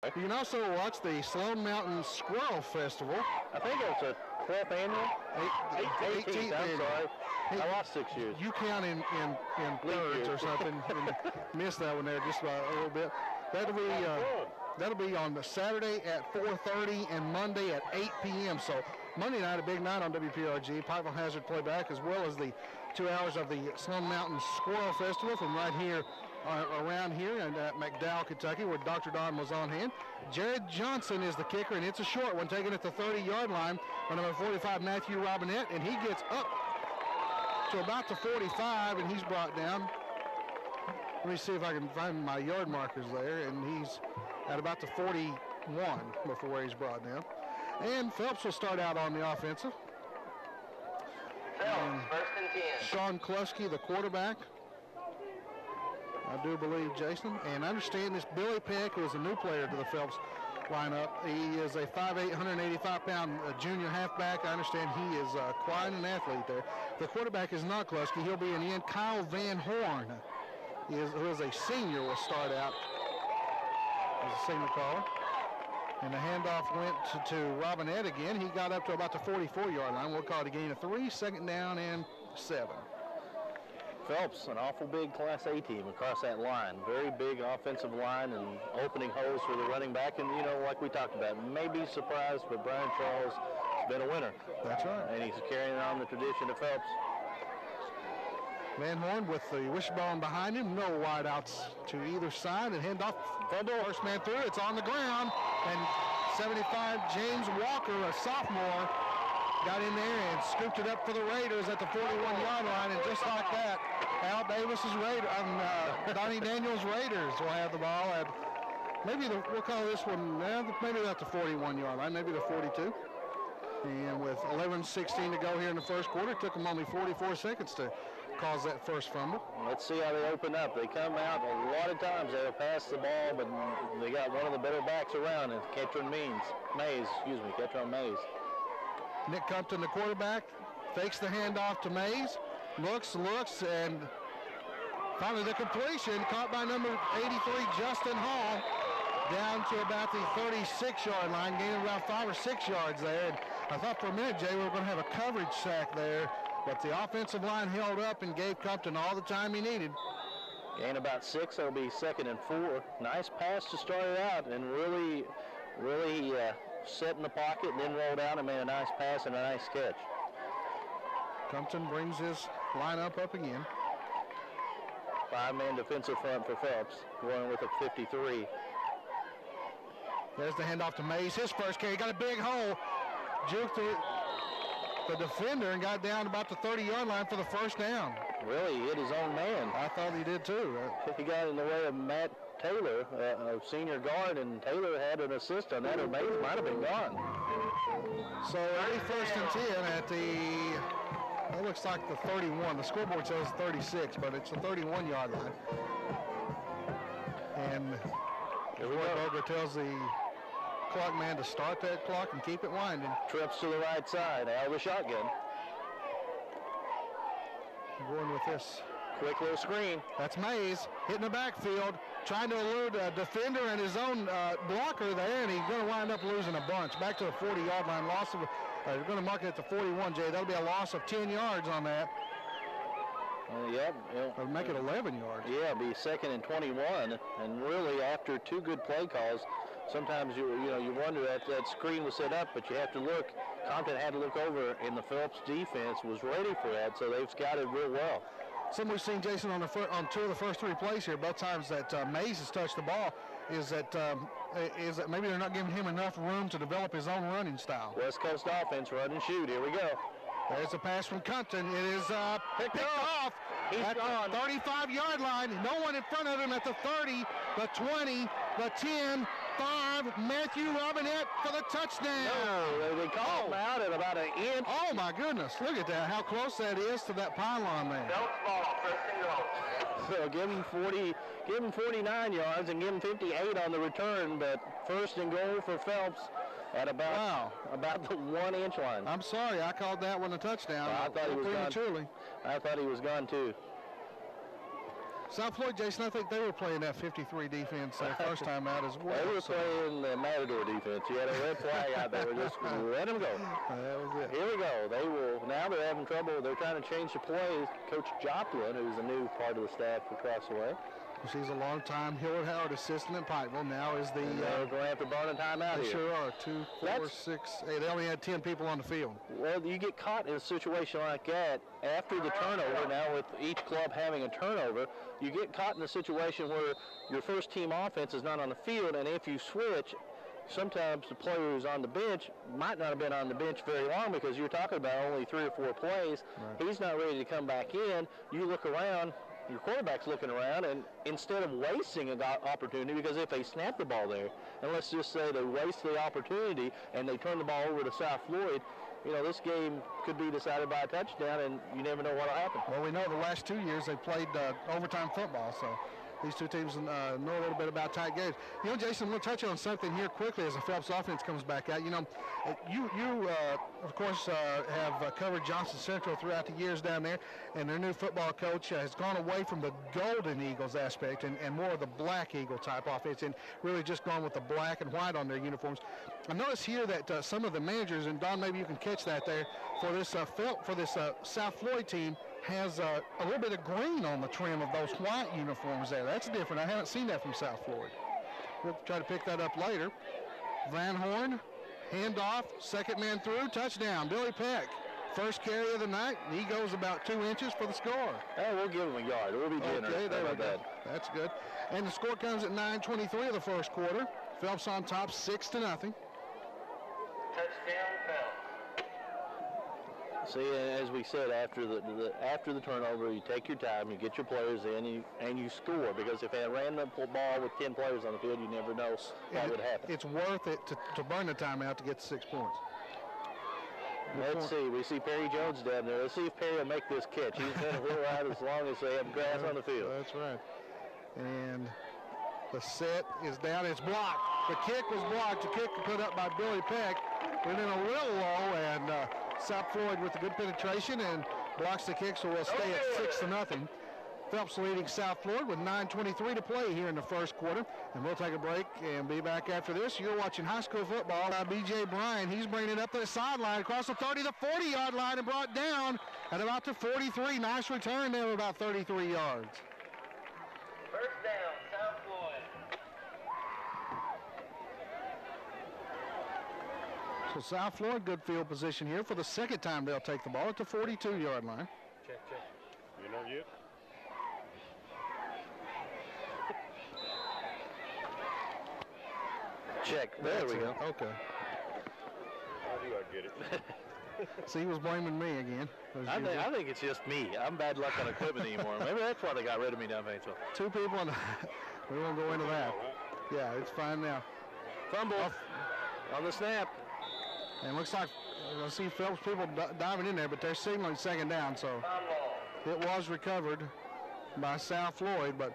You can also watch the Sloan Mountain Squirrel Festival. I think it's a 12th annual? 18th, I'm sorry. I lost 6 years. You count in thirds or something and missed that one there just by a little bit. That'll be on the Saturday at 4:30 and Monday at 8 p.m. So Monday night, a big night on WPRG, Pikeville Hazard Playback, as well as the 2 hours of the Sloan Mountain Squirrel Festival from right here around here in McDowell, Kentucky, where Dr. Don was on hand. Jared Johnson is the kicker, and it's a short one, taken at the 30-yard line by number 45, Matthew Robinette, and he gets up to about the 45, and he's brought down. Let me see if I can find my yard markers there, and he's at about the 41 before he's brought down. And Phelps will start out on the offensive. Phelps, first and 10. Sean Kluski, the quarterback, I do believe, Jason. And I understand this Billy Peck, who is a new player to the Phelps lineup. He is a 5'8", 185-pound junior halfback. I understand he is quite an athlete there. The quarterback is not Kluski. He'll be in the end. Kyle Van Horn, who is a senior, will start out as a senior caller. And the handoff went to Robinette again. He got up to about the 44-yard line. We'll call it a gain of 3, second down and 7. Phelps, an awful big Class A team across that line. Very big offensive line and opening holes for the running back. And, you know, like we talked about, maybe surprised, but Brian Charles has been a winner. That's right. And he's carrying on the tradition of Phelps. Van Horn with the wishbone behind him. No wideouts to either side. And handoff. First man through. It's on the ground. And 75, James Walker, a sophomore, got in there and scooped it up for the Raiders at the 41-yard line. And just like that, Al Davis's Raiders, Donnie Daniels Raiders will have the ball at we'll call this one, maybe not the 41-yard line, maybe the 42. And with 11:16 to go here in the first quarter, it took them only 44 seconds to cause that first fumble. Let's see how they open up. They come out a lot of times. They'll pass the ball, but they got one of the better backs around, and Ketron Mays. Nick Compton, the quarterback, fakes the handoff to Mays, looks, and finally the completion, caught by number 83, Justin Hall, down to about the 36-yard line, gaining about 5 or 6 yards there. And I thought for a minute, Jay, we were going to have a coverage sack there, but the offensive line held up and gave Compton all the time he needed. Gain about 6, that'll be second and 4. Nice pass to start it out, and really set in the pocket and then rolled out and made a nice pass and a nice catch. Compton brings his lineup up again. 5-man defensive front for Phelps, going with a 53. There's the handoff to Mays. His first carry got a big hole. Juked the defender and got down about the 30-yard line for the first down. Really hit his own man. I thought he did too. He got in the way of Matt Taylor, a senior guard, and Taylor had an assist on that, or Mays might have been gone. So early first and 10 at it looks like the 31. The scoreboard says 36, but it's the 31-yard line. And Floyd Boger tells the clock man to start that clock and keep it winding. Trips to the right side, out of the shotgun. Going with this. Quick little screen. That's Mays hitting the backfield, trying to elude a defender and his own blocker there, and he's going to wind up losing a bunch. Back to the 40-yard line. They're going to mark it at the 41, Jay. That'll be a loss of 10 yards on that. Yep. It'll make it 11 yards. Yeah, it'll be second and 21. And really, after 2 good play calls, sometimes you wonder that screen was set up, but you have to look. Compton had to look over, and the Phelps defense was ready for that, so they've scouted real well. Something we've seen, Jason, on 2 of the first 3 plays here, both times that Mays has touched the ball, is that maybe they're not giving him enough room to develop his own running style. West Coast offense, run and shoot. Here we go. There's a pass from Compton. It is picked off at the 35-yard line. No one in front of him at the 30, the 20, the 10, 5. Matthew Robinette for the touchdown. No, they called him out at about an inch. Oh, my goodness. Look at that, how close that is to that pylon there. Phelps ball, first and goal. So give him 49 yards and give him 58 on the return, but first and goal for Phelps at about the 1-inch line. I'm sorry, I called that one a touchdown. I thought he was prematurely. gone. I thought he was gone too. South Floyd, Jason, I think they were playing that 53 defense their first time out as well. They were playing the Matador defense. You had a red flag out there. Just let them go. That was it. Here we go. Now they're having trouble. They're trying to change the play. Coach Joplin, who's a new part of the staff across the way. She's a long-time Hillard Howard assistant in Pikeville. Now is the... they're going to have to burn a timeout they here. Sure are. 2, 4, 6, 8. They only had 10 people on the field. Well, you get caught in a situation like that after the turnover. Now with each club having a turnover, you get caught in a situation where your first team offense is not on the field, and if you switch, sometimes the player who's on the bench might not have been on the bench very long because you're talking about only 3 or 4 plays. Right. He's not ready to come back in. You look around. Your quarterback's looking around, and instead of wasting an opportunity, because if they snap the ball there, and let's just say they waste the opportunity and they turn the ball over to South Floyd, you know, this game could be decided by a touchdown, and you never know what will happen. Well, we know the last 2 years they played overtime football, so these two teams know a little bit about tight games. You know, Jason, we'll touch on something here quickly as the Phelps offense comes back out. You know, you of course, have covered Johnson Central throughout the years down there, and their new football coach has gone away from the Golden Eagles aspect and more of the Black Eagle type offense, and really just gone with the black and white on their uniforms. I notice here that some of the managers, and Don, maybe you can catch that there, for this South Floyd team, has a little bit of green on the trim of those white uniforms there. That's different. I haven't seen that from South Floyd. We'll try to pick that up later. Van Horn, handoff, second man through, touchdown. Billy Peck, first carry of the night, and he goes about 2 inches for the score. Oh, we'll give him a yard. We'll be generous. Okay, there we go. That's good. And the score comes at 9:23 of the first quarter. Phelps on top, 6-0. Touchdown, Phelps. See, as we said, after the turnover, you take your time, you get your players in, and you score. Because if they ran the ball with 10 players on the field, you never know what would happen. It's worth it to burn the timeout to get the 6 points. Let's see. We see Perry Jones down there. Let's see if Perry will make this catch. He's been a little out as long as they have grass on the field. That's right. And the set is down. It's blocked. The kick was blocked. The kick put up by Billy Peck. Went in a little low, and South Floyd with a good penetration and blocks the kick, so we'll stay at 6-0. Phelps leading South Floyd with 9:23 to play here in the first quarter. And we'll take a break and be back after this. You're watching high school football. B.J. Bryan, he's bringing it up to the sideline, across the 30 to 40-yard line, and brought down at about the 43. Nice return there, about 33 yards. First down, South Floyd. So South Floyd, good field position here. For the second time, they'll take the ball at the 42-yard line. Check. You know yet? Check. There we go. Okay. How do I get it? See, he was blaming me again. I think it's just me. I'm bad luck on equipment anymore. Maybe that's why they got rid of me down Paintsville. 2 people, and we won't go into that. Yeah, it's fine now. Fumble on the snap. And looks like I see Phelps people diving in there, but they're signaling second down, so it was recovered by South Floyd. But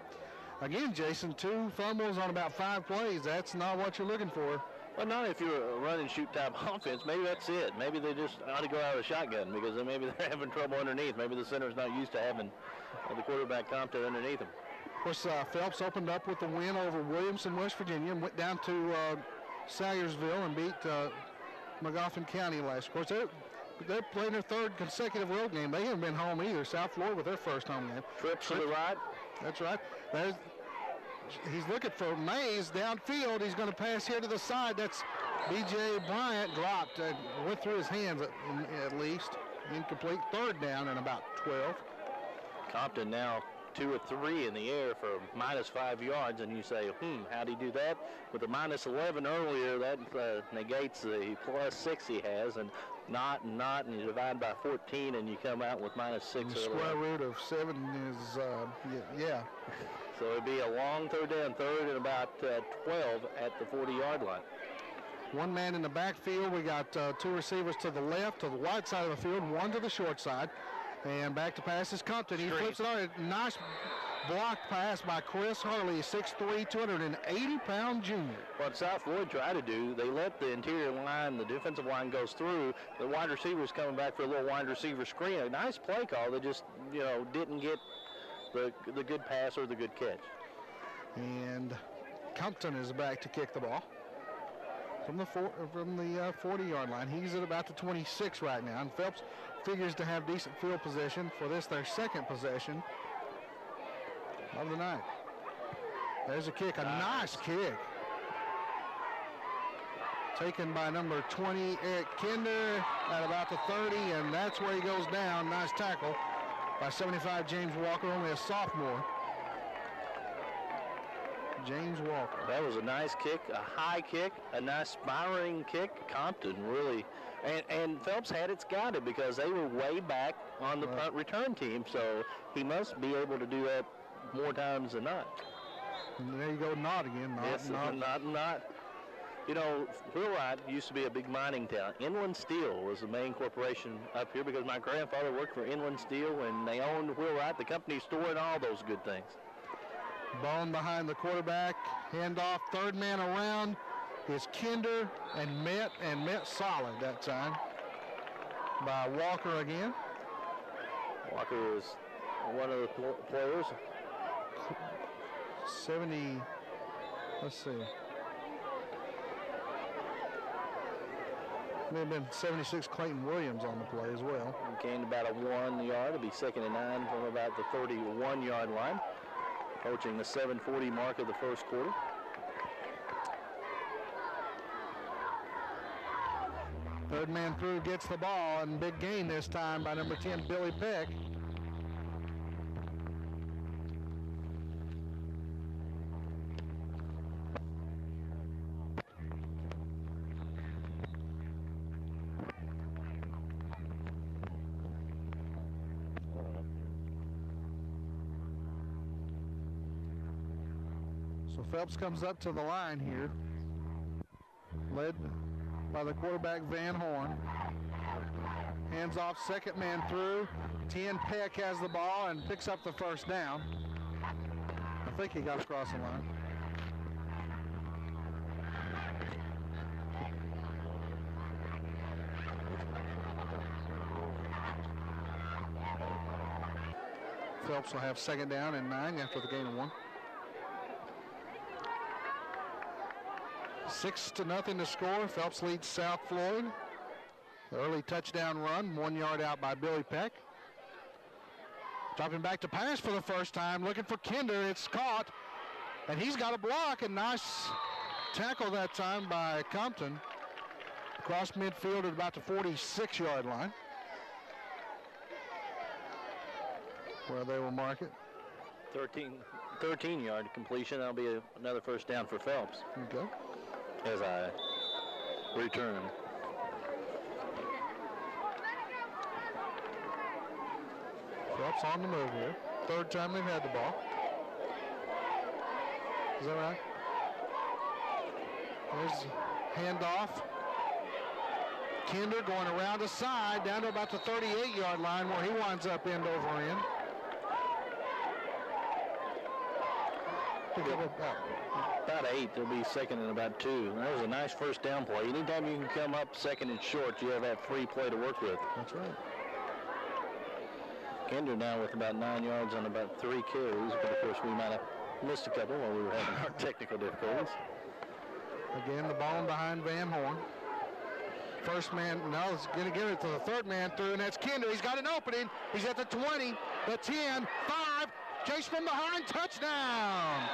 again, Jason, 2 fumbles on about 5 plays. That's not what you're looking for. Well, not if you're a run and shoot type offense. Maybe that's it. Maybe they just ought to go out of the shotgun because then maybe they're having trouble underneath. Maybe the center's not used to having the quarterback Compton underneath them. Of course, Phelps opened up with the win over Williamson, West Virginia, and went down to Salyersville and beat Magoffin County last. Of course, they're playing their 3rd consecutive road game. They haven't been home either. South Floyd with their first home game. Trips to the right. That's right. He's looking for Mays downfield. He's going to pass here to the side. That's B.J. Bryant dropped. Went through his hands at least. Incomplete. 3rd down and about 12. Compton now 2 of 3 in the air for -5 yards, and you say, how'd he do that? With a -11 earlier, that negates the +6 he has, and and you divide by 14, and you come out with -6. The square root of 7 is, yeah. So it'd be a long 3rd down, 3rd and about 12 at the 40-yard line. 1 man in the backfield. We got 2 receivers to the left, to the wide side of the field, 1 to the short side. And back to pass is Compton. He flips it on. Nice blocked pass by Chris Harley, 6'3", 280-pound junior. What South Floyd tried to do, they let the interior line, the defensive line goes through. The wide receiver's coming back for a little wide receiver screen. A nice play call. They just, didn't get the good pass or the good catch. And Compton is back to kick the ball from the 40-yard line. He's at about the 26 right now, and Phelps figures to have decent field position for this, their second possession of the night. There's a kick, a nice kick. Taken by number 20, Eric Kinder, at about the 30, and that's where he goes down. Nice tackle by 75, James Walker, only a sophomore. James Walker. That was a nice kick, a high kick, a nice spiraling kick. Compton really, and Phelps had it scouted because they were way back on the punt return team, so he must be able to do that more times than not. And there you go, not again. Not. You know, Wheelwright used to be a big mining town. Inland Steel was the main corporation up here because my grandfather worked for Inland Steel, and they owned Wheelwright, the company store, and all those good things. Bone behind the quarterback, handoff, third man around is Kinder, and met solid that time by Walker again. Walker is one of the players. 70, let's see. May have been 76 Clayton Williams on the play as well. Gained about a 1 yard. It'll be 2nd and 9 from about the 31-yard line. Approaching the 7:40 mark of the first quarter. Third man through gets the ball, and big gain this time by number 10, Billy Peck. So Phelps comes up to the line here, led by the quarterback Van Horn. Hands off, second man through. 10 Peck has the ball and picks up the first down. I think he got across the line. Phelps will have 2nd down and 9 after the gain of 1. 6-0 to score. Phelps leads South Floyd. The early touchdown run, 1 yard out by Billy Peck. Dropping back to pass for the first time, looking for Kinder. It's caught, and he's got a block. A nice tackle that time by Compton. Across midfield at about the 46-yard line, where they will mark it. 13-yard completion. That'll be another first down for Phelps. Okay. As I return. Phelps on the move here. Third time they've had the ball. Is that right? There's handoff. Kinder going around the side down to about the 38-yard line where he winds up end over end. About 8. It'll be 2nd and about 2. That was a nice first down play. Anytime you can come up 2nd and short, you have that free play to work with. That's right. Kinder now with about 9 yards on about 3 carries, but of course we might have missed a couple while we were having our technical difficulties. Again, the ball behind Van Horn. First man, now is going to give it to the third man through, and that's Kinder. He's got an opening. He's at the 20, the 10, 5, chase from behind, touchdown.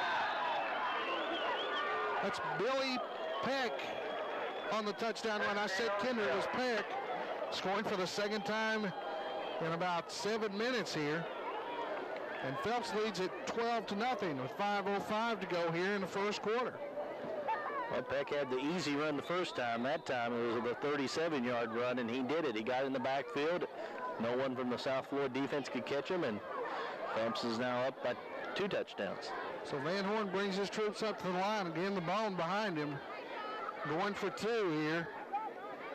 That's Billy Peck on the touchdown run. I said Kinder, it was Peck, scoring for the second time in about 7 minutes here. And Phelps leads it 12-0 with 5:05 to go here in the first quarter. Well, Peck had the easy run the first time. That time it was a 37-yard run, and he did it. He got in the backfield. No one from the South Floyd defense could catch him, and Phelps is now up by 2 touchdowns. So Van Horn brings his troops up to the line. Again, the bone behind him. Going for 2 here.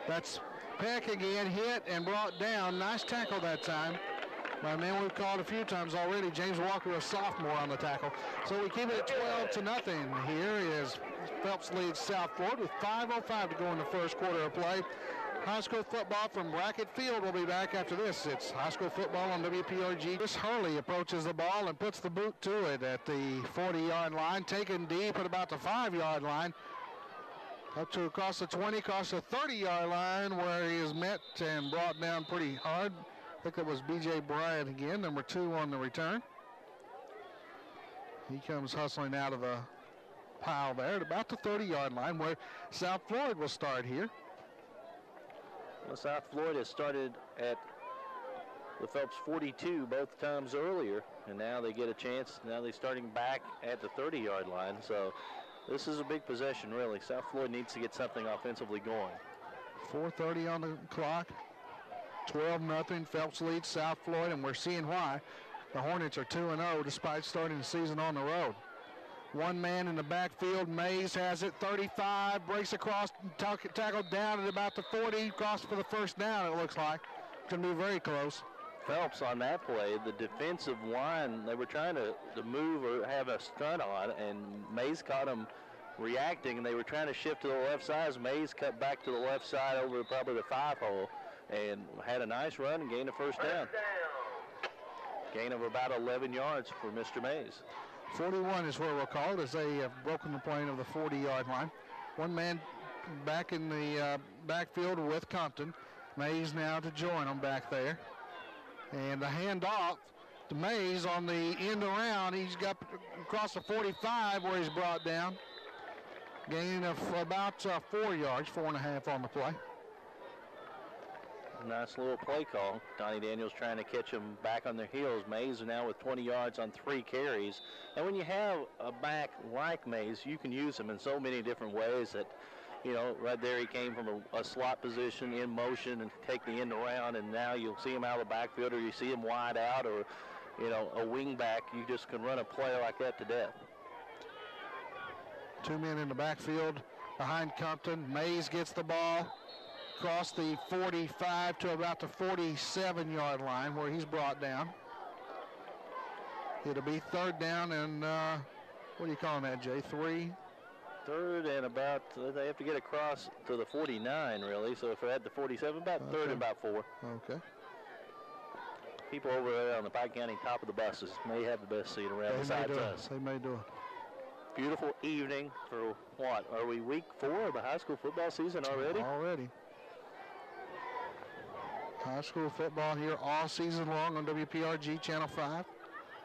That's Peck again, hit and brought down. Nice tackle that time by a man we've called a few times already, James Walker, a sophomore on the tackle. So we keep it at 12-0 here as Phelps leads South Floyd with 5:05 to go in the first quarter of play. high school football from Brackett Field. We'll be back after this. It's high school football on WPRG. Chris Hurley approaches the ball and puts the boot to it at the 40-yard line, taken deep at about the 5-yard line. Up to across the 20, across the 30-yard line where he is met and brought down pretty hard. I think that was B.J. Bryant again, number 2 on the return. He comes hustling out of the pile there at about the 30-yard line where South Floyd will start here. Well, South Floyd has started at the Phelps 42 both times earlier, and now they get a chance. Now they're starting back at the 30-yard line. So this is a big possession, really. South Floyd needs to get something offensively going. 4:30 on the clock. 12-0. Phelps leads South Floyd, and we're seeing why. The Hornets are 2-0 despite starting the season on the road. One man in the backfield. Mays has it. 35. Breaks across. Tackled down at about the 40. Crossed for the first down, it looks like. Going to be very close. Phelps on that play, the defensive line, they were trying to move or have a stunt on, and Mays caught them reacting, and they were trying to shift to the left side. Mays cut back to the left side over probably the 5-hole and had a nice run and gained a first down. Gain of about 11 yards for Mr. Mays. 41 is where we'll call it as they have broken the plane of the 40-yard line. One man back in the backfield with Compton. Mays now to join them back there. And the handoff to Mays on the end around. He's got across the 45 where he's brought down. Gain of about 4 yards, 4.5 on the play. Nice little play call. Donnie Daniels trying to catch him back on their heels. Mays now with 20 yards on 3 carries. And when you have a back like Mays, you can use him in so many different ways that, you know, right there he came from a slot position in motion and take the end around, and now you'll see him out of the backfield, or you see him wide out, or, you know, a wing back. You just can run a play like that to death. 2 men in the backfield behind Compton. Mays gets the ball across the 45 to about the 47-yard line where he's brought down. It'll be 3rd down and, what are you calling that, Jay? 3? 3rd and about, they have to get across to the 49, really. So if they're at the 47, about Okay. 3rd and about 4. Okay. People over there on the Pike County top of the buses may have the best seat around They may besides do it. us. They may do it. Beautiful evening for what? Are we week 4 of the high school football season already? Already. High school football here all season long on WPRG Channel 5.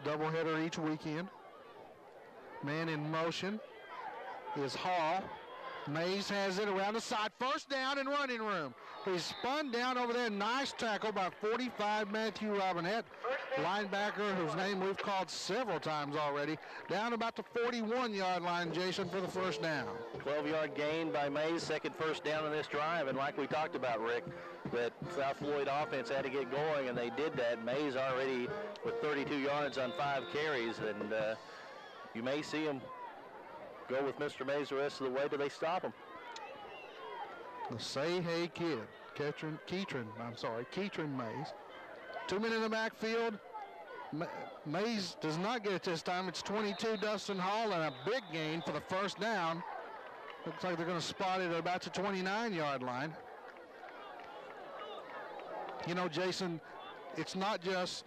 Doubleheader each weekend. Man in motion is Hall. Mays has it around the side. First down and running room. He's spun down over there. Nice tackle by 45 Matthew Robinette, linebacker whose name we've called several times already. Down about the 41-yard line, Jason, for the first down. 12-yard gain by Mays, second first down in this drive. And like we talked about, Rick, that South Floyd offense had to get going, and they did that. Mays already with 32 yards on 5 carries, and you may see him go with Mr. Mays the rest of the way till they stop him. The Say Hey Kid, Keatron Mays. 2 men in the backfield. Mays does not get it this time. It's 22 Dustin Hall and a big gain for the first down. Looks like they're going to spot it at about the 29-yard line. You know, Jason, it's not just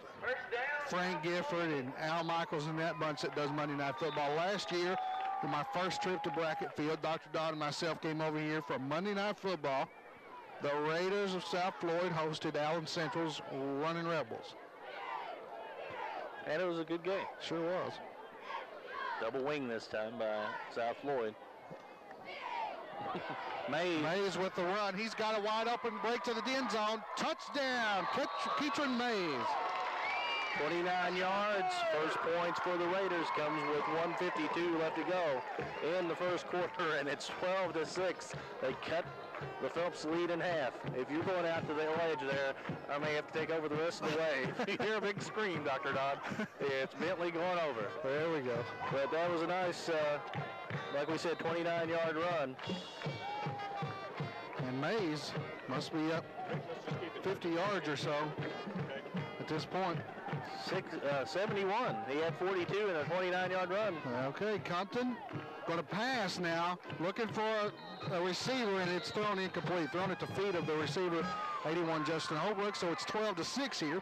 Frank Gifford and Al Michaels and that bunch that does Monday Night Football. Last year, in my first trip to Brackett Field, Dr. Dodd and myself came over here for Monday Night Football. The Raiders of South Floyd hosted Allen Central's Running Rebels. And it was a good game. Sure was. Double wing this time by South Floyd. Mays with the run. He's got a wide open break to the end zone. Touchdown, Keatron Mays. 29 yards. First points for the Raiders comes with 1:52 left to go in the first quarter, and it's 12-6. They cut the Phelps lead in half. If you're going out to the edge there, I may have to take over the rest of the way. You hear a big scream, Dr. Dodd. It's Bentley going over. There we go. But that was a nice, like we said, 29-yard run. And Mays must be up 50 yards or so. The at this point. 71. He had 42 and a 29-yard run. Okay, Compton going to pass now, looking for a receiver, and it's thrown incomplete. Thrown at the feet of the receiver, 81 Justin Holbrook. So it's 12-6 here.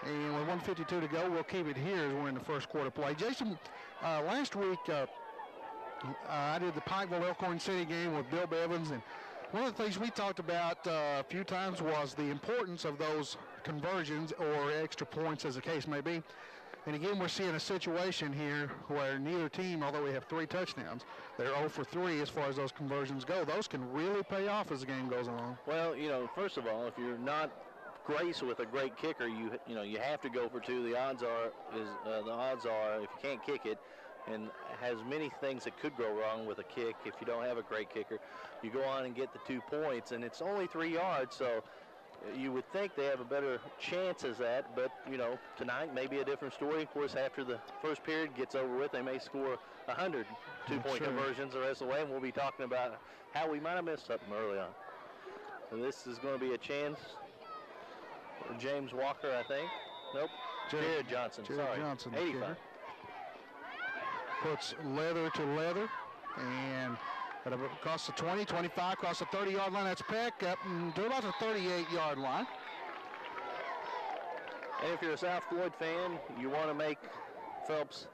And with 1:52 to go, we'll keep it here as we're in the first quarter play. Jason, last week I did the Pikeville Elkhorn City game with Bill Bevins, and one of the things we talked about a few times was the importance of those conversions or extra points, as the case may be. And again, we're seeing a situation here where neither team, although we have 3 touchdowns, they're 0 for 3 as far as those conversions go. Those can really pay off as the game goes along. Well, first of all, if you're not graced with a great kicker, you have to go for 2. The odds are if you can't kick it, and has many things that could go wrong with a kick if you don't have a great kicker, you go on and get the 2 points, and it's only 3 yards, so you would think they have a better chance as that, but, tonight may be a different story. Of course, after the first period gets over with, they may score 100 two-point conversions the rest of the way, and we'll be talking about how we might have missed something early on. So this is going to be a chance for James Walker, I think. Nope. Jared Johnson. Jared Johnson, 85. Puts leather to leather, and across the 20, 25, across the 30-yard line. That's Peck up to about the 38-yard line. And if you're a South Floyd fan, you want to make Phelps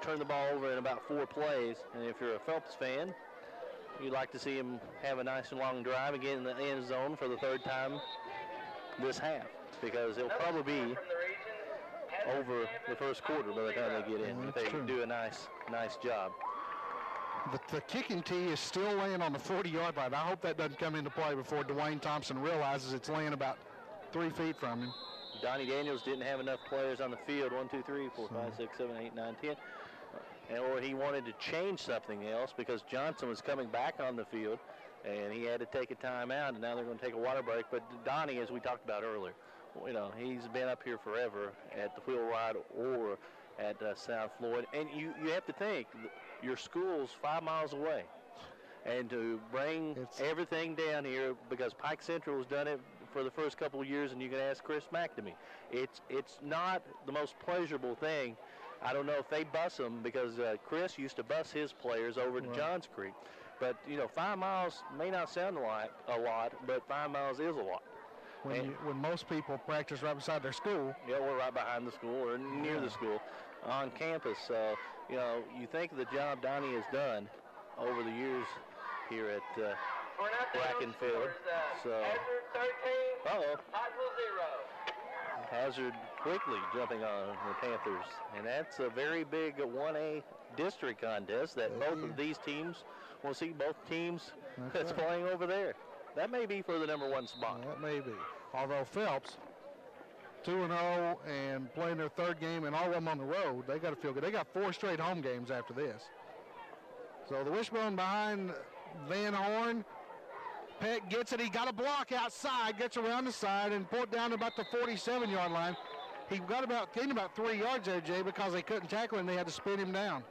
turn the ball over in about 4 plays. And if you're a Phelps fan, you'd like to see him have a nice and long drive and get in the end zone for the 3rd time this half, because he'll probably be over the first quarter by the time they get in. If they do a nice job. The kicking tee is still laying on the 40-yard line. I hope that doesn't come into play before Dwayne Thompson realizes it's laying about 3 feet from him. Donnie Daniels didn't have enough players on the field. 1, 2, 3, 4, 5, 6, 7, 8, 9, 10. Or he wanted to change something else because Johnson was coming back on the field, and he had to take a timeout, and now they're going to take a water break. But Donnie, as we talked about earlier, he's been up here forever at the Wheelwright or at South Floyd. And you have to think, your school's 5 miles away. And to bring everything down here, because Pike Central has done it for the first couple of years, and you can ask Chris McNamee. It's not the most pleasurable thing. I don't know if they bus them, because Chris used to bus his players over to Johns Creek. But, 5 miles may not sound like a lot, but 5 miles is a lot. When most people practice right beside their school. Yeah, we're right behind the school or near the school on campus. So, you think of the job Donnie has done over the years here at Brackenfield. So, Hazard quickly jumping on the Panthers. And that's a very big 1A district contest that both of these teams will see both teams that's playing over there. That may be for the number 1 spot. That may be. Although Phelps, 2-0 and playing their 3rd game and all of them on the road, they got to feel good. They got 4 straight home games after this. So the wishbone behind Van Horn. Peck gets it. He got a block outside, gets around the side and pulled down to about the 47-yard line. He gained about 3 yards there, Jay, because they couldn't tackle him. They had to spin him down.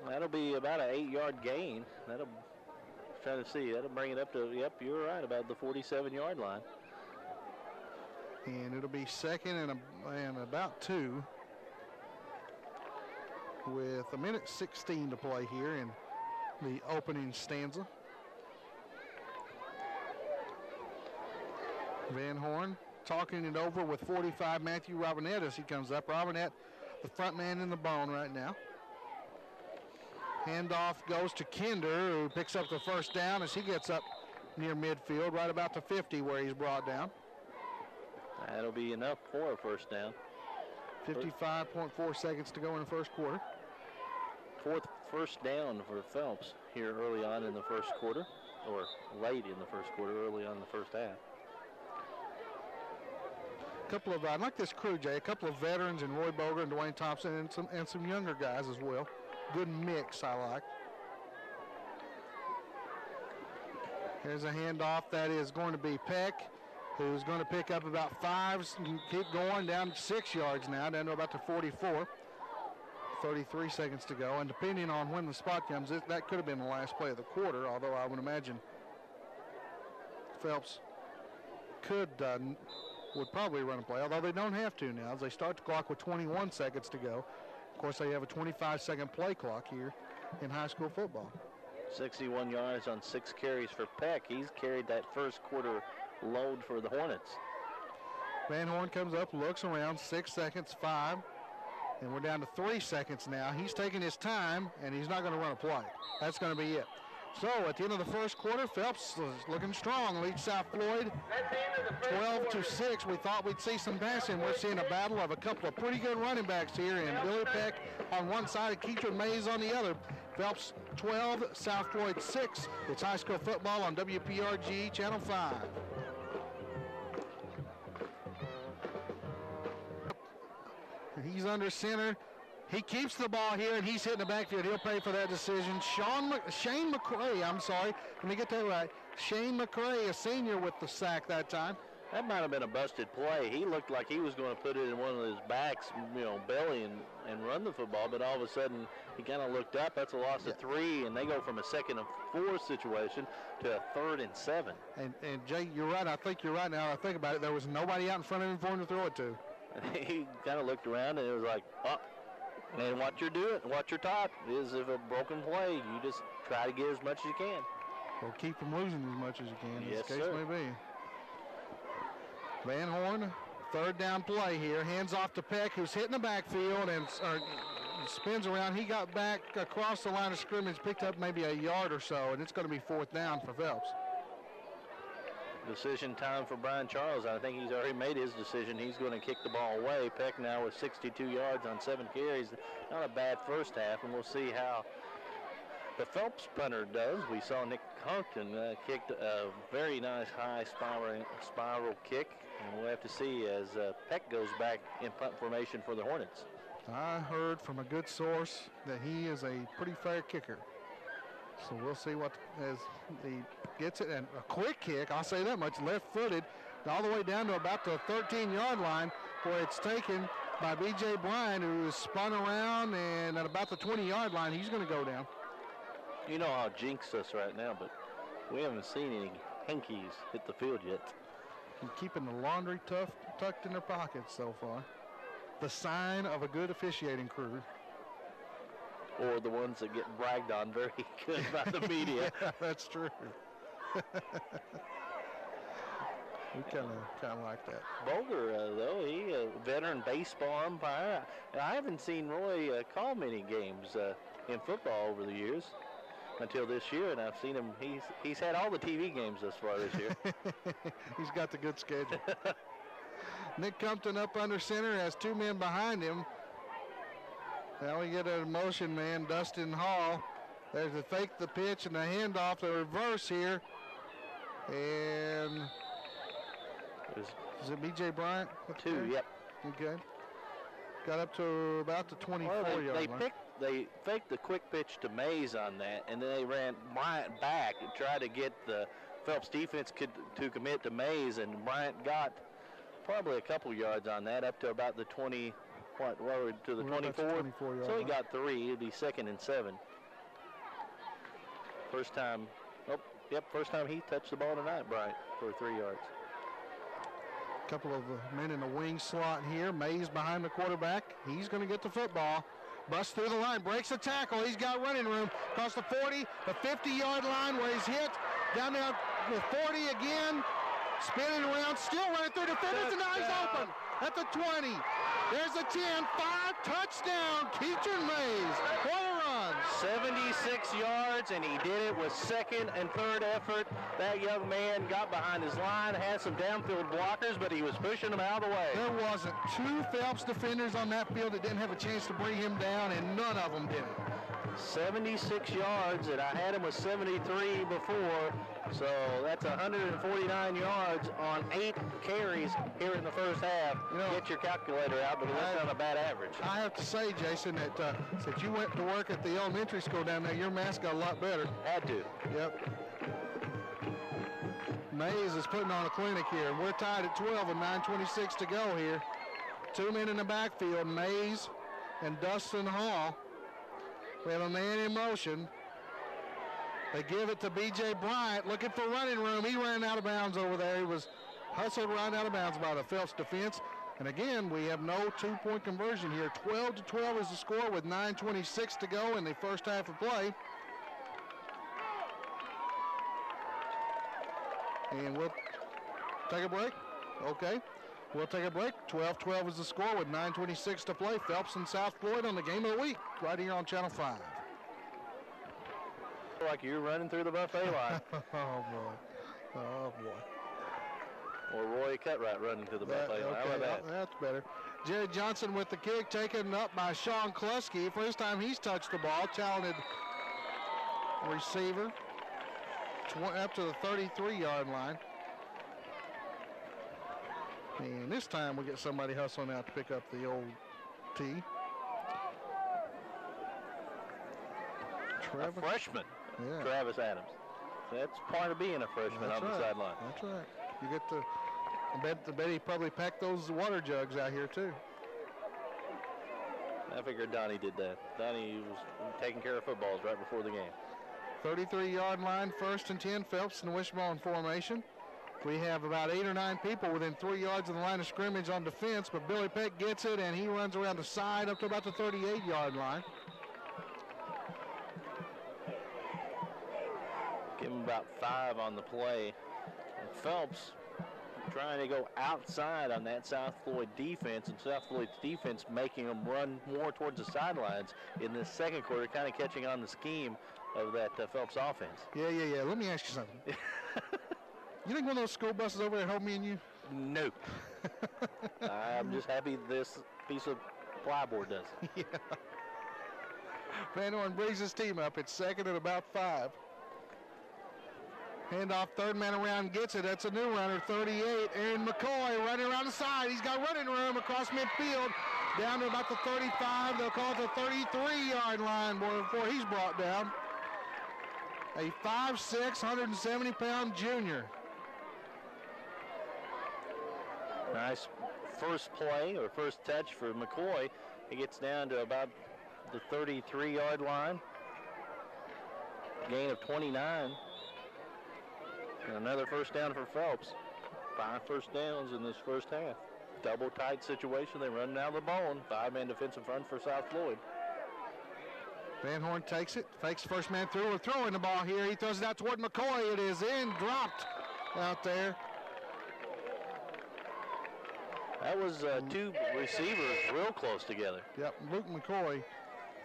That'll be about an 8-yard gain. That'll bring it up to, you're right, about the 47-yard line. And it'll be 2nd and about 2 with 1:16 to play here in the opening stanza. Van Horn talking it over with 45 Matthew Robinette as he comes up. Robinette, the front man in the bone right now. Handoff goes to Kinder, who picks up the 1st down as he gets up near midfield, right about the 50 where he's brought down. That'll be enough for a 1st down. 55.4 seconds to go in the first quarter. 4th first down for Phelps here early on in the first quarter, or late in the first quarter, early on in the first half. I like this crew, Jay. A couple of veterans in Roy Boger and Dwayne Thompson, and some younger guys as well. Good mix, I like. Here's a handoff that is going to be Peck, who's going to pick up about 5, keep going down 6 yards now, down to about the 44. 33 seconds to go, and depending on when the spot comes, that could have been the last play of the quarter, although I would imagine Phelps could would probably run a play, although they don't have to now as they start the clock with 21 seconds to go. Of course, they have a 25-second play clock here in high school football. 61 yards on 6 carries for Peck. He's carried that first quarter load for the Hornets. Van Horn comes up, looks around, 6 seconds, 5, and we're down to 3 seconds now. He's taking his time, and he's not going to run a play. That's going to be it. So at the end of the first quarter, Phelps is looking strong, leads South Floyd 12-6. We thought we'd see some passing. We're seeing a battle of a couple of pretty good running backs here, and Billy Peck on one side and Keitron Mays on the other. Phelps 12, South Floyd 6. It's high school football on WPRG Channel 5. He's under center. He keeps the ball here, and he's hitting the backfield. He'll pay for that decision. Shane McCray, I'm sorry. Let me get that right. Shane McCray, a senior, with the sack that time. That might have been a busted play. He looked like he was going to put it in one of his backs, belly, and run the football, but all of a sudden he kind of looked up. That's a loss of 3, and they go from a 2nd and 4 situation to a 3rd and 7. And Jay, you're right. I think you're right now. I think about it. There was nobody out in front of him for him to throw it to. He kind of looked around, and it was like, oh. And what you're doing, what you're taught is if a broken play, you just try to get as much as you can. Well, keep from losing as much as you can, yes, as the case may be. Van Horn, 3rd down play here. Hands off to Peck, who's hitting the backfield and spins around. He got back across the line of scrimmage, picked up maybe a yard or so, and it's going to be 4th down for Phelps. Decision time for Brian Charles. I think he's already made his decision. He's going to kick the ball away. Peck now with 62 yards on 7 carries. Not a bad first half, and we'll see how the Phelps punter does. We saw Nick Compton kicked a very nice high spiral kick, and we'll have to see as Peck goes back in punt formation for the Hornets. I heard from a good source that he is a pretty fair kicker. So we'll see what as he gets it. And a quick kick, I'll say that much, left-footed, all the way down to about the 13-yard line where it's taken by B.J. Bryant, who is spun around, and at about the 20-yard line, he's going to go down. You know how jinx us right now, but we haven't seen any hankies hit the field yet. And keeping the laundry tucked in their pockets so far. The sign of a good officiating crew. Or the ones that get bragged on very good by the media. Yeah, that's true. We kind of like that. Boger, though, he a veteran baseball umpire. I haven't seen Roy call many games in football over the years until this year, and I've seen him. He's had all the TV games thus far this year. He's got the good schedule. Nick Compton up under center, has 2 men behind him. Now we get a motion man, Dustin Hall. There's the fake the pitch and the handoff, the reverse here. And is it B.J. Bryant? 2, yep. Okay. Got up to about the 24-yard line. They faked the quick pitch to Mays on that, and then they ran Bryant back and tried to get the Phelps defense to commit to Mays, and Bryant got probably a couple yards on that, up to about the 20. To the 24. So he got 3. It'd be 2nd and 7. First time he touched the ball tonight, Bryant, for 3 yards. Couple of men in the wing slot here. Mays behind the quarterback. He's going to get the football. Busts through the line, breaks the tackle. He's got running room. Across the 40, the 50-yard line where he's hit. Down there the 40 again. Spinning around, still running through defenders, and now he's open at the 20. There's a 10, 5, touchdown, Keitron Mays. What a run. 76 yards, and he did it with 2nd and 3rd effort. That young man got behind his line, had some downfield blockers, but he was pushing them out of the way. There wasn't 2 Phelps defenders on that field that didn't have a chance to bring him down, and none of them did it. 76 yards, and I had him with 73 before, so that's 149 yards on 8 carries here in the first half. Get your calculator out, but that's not a bad average. I have to say, Jason, that since you went to work at the elementary school down there, your math got a lot better. Had to. Yep. Mays is putting on a clinic here, and we're tied at 12 with 9:26 to go here. 2 men in the backfield, Mays and Dustin Hall. We have a man in motion. They give it to B.J. Bryant looking for running room. He ran out of bounds over there. hustled right out of bounds by the Phelps defense. And again, we have no two-point conversion here. 12-12 is the score with 9:26 to go in the first half of play. And we'll take a break. Okay, we'll take a break. 12-12 is the score with 9:26 to play. Phelps and South Floyd on the game of the week right here on Channel 5. Like you're running through the buffet line. Oh, boy. Oh, boy. Or Roy Cutright running to the buffet line. How about that? That's better. Jerry Johnson with the kick, taken up by Sean Kluski. First time he's touched the ball. Talented receiver. Up to the 33-yard line. And this time we get somebody hustling out to pick up the old tee. A freshman, yeah. Travis Adams. That's part of being a freshman on the sideline. That's right. You get to, I bet he probably packed those water jugs out here too. I figured Donnie did that. Donnie was taking care of footballs right before the game. 33-yard line, 1st and 10, Phelps in the wishbone formation. We have about 8 or 9 people within 3 yards of the line of scrimmage on defense, but Billy Peck gets it, and he runs around the side up to about the 38-yard line. Give him about 5 on the play. And Phelps trying to go outside on that South Floyd defense, and South Floyd's defense making them run more towards the sidelines in this second quarter, kind of catching on the scheme of that Phelps offense. Yeah. Let me ask you something. You think one of those school buses over there help me and you? Nope. I'm just happy this piece of plyboard does. Yeah. Van Horn brings his team up. It's 2nd and about 5. Handoff, 3rd man around, gets it. That's a new runner, 38. Aaron McCoy running around the side. He's got running room across midfield. Down to about the 35. They'll call it the 33-yard line before he's brought down. A 5'6", 170-pound junior. Nice first play or first touch for McCoy. He gets down to about the 33-yard line. Gain of 29. And another first down for Phelps. 5 first downs in this first half. Double tight situation. They run down the bone. 5-man defensive front for South Floyd. Van Horn takes it, fakes first man through. We're throwing the ball here. He throws it out toward McCoy. It is in, dropped out there. That was 2 receivers real close together. Yep, Luke McCoy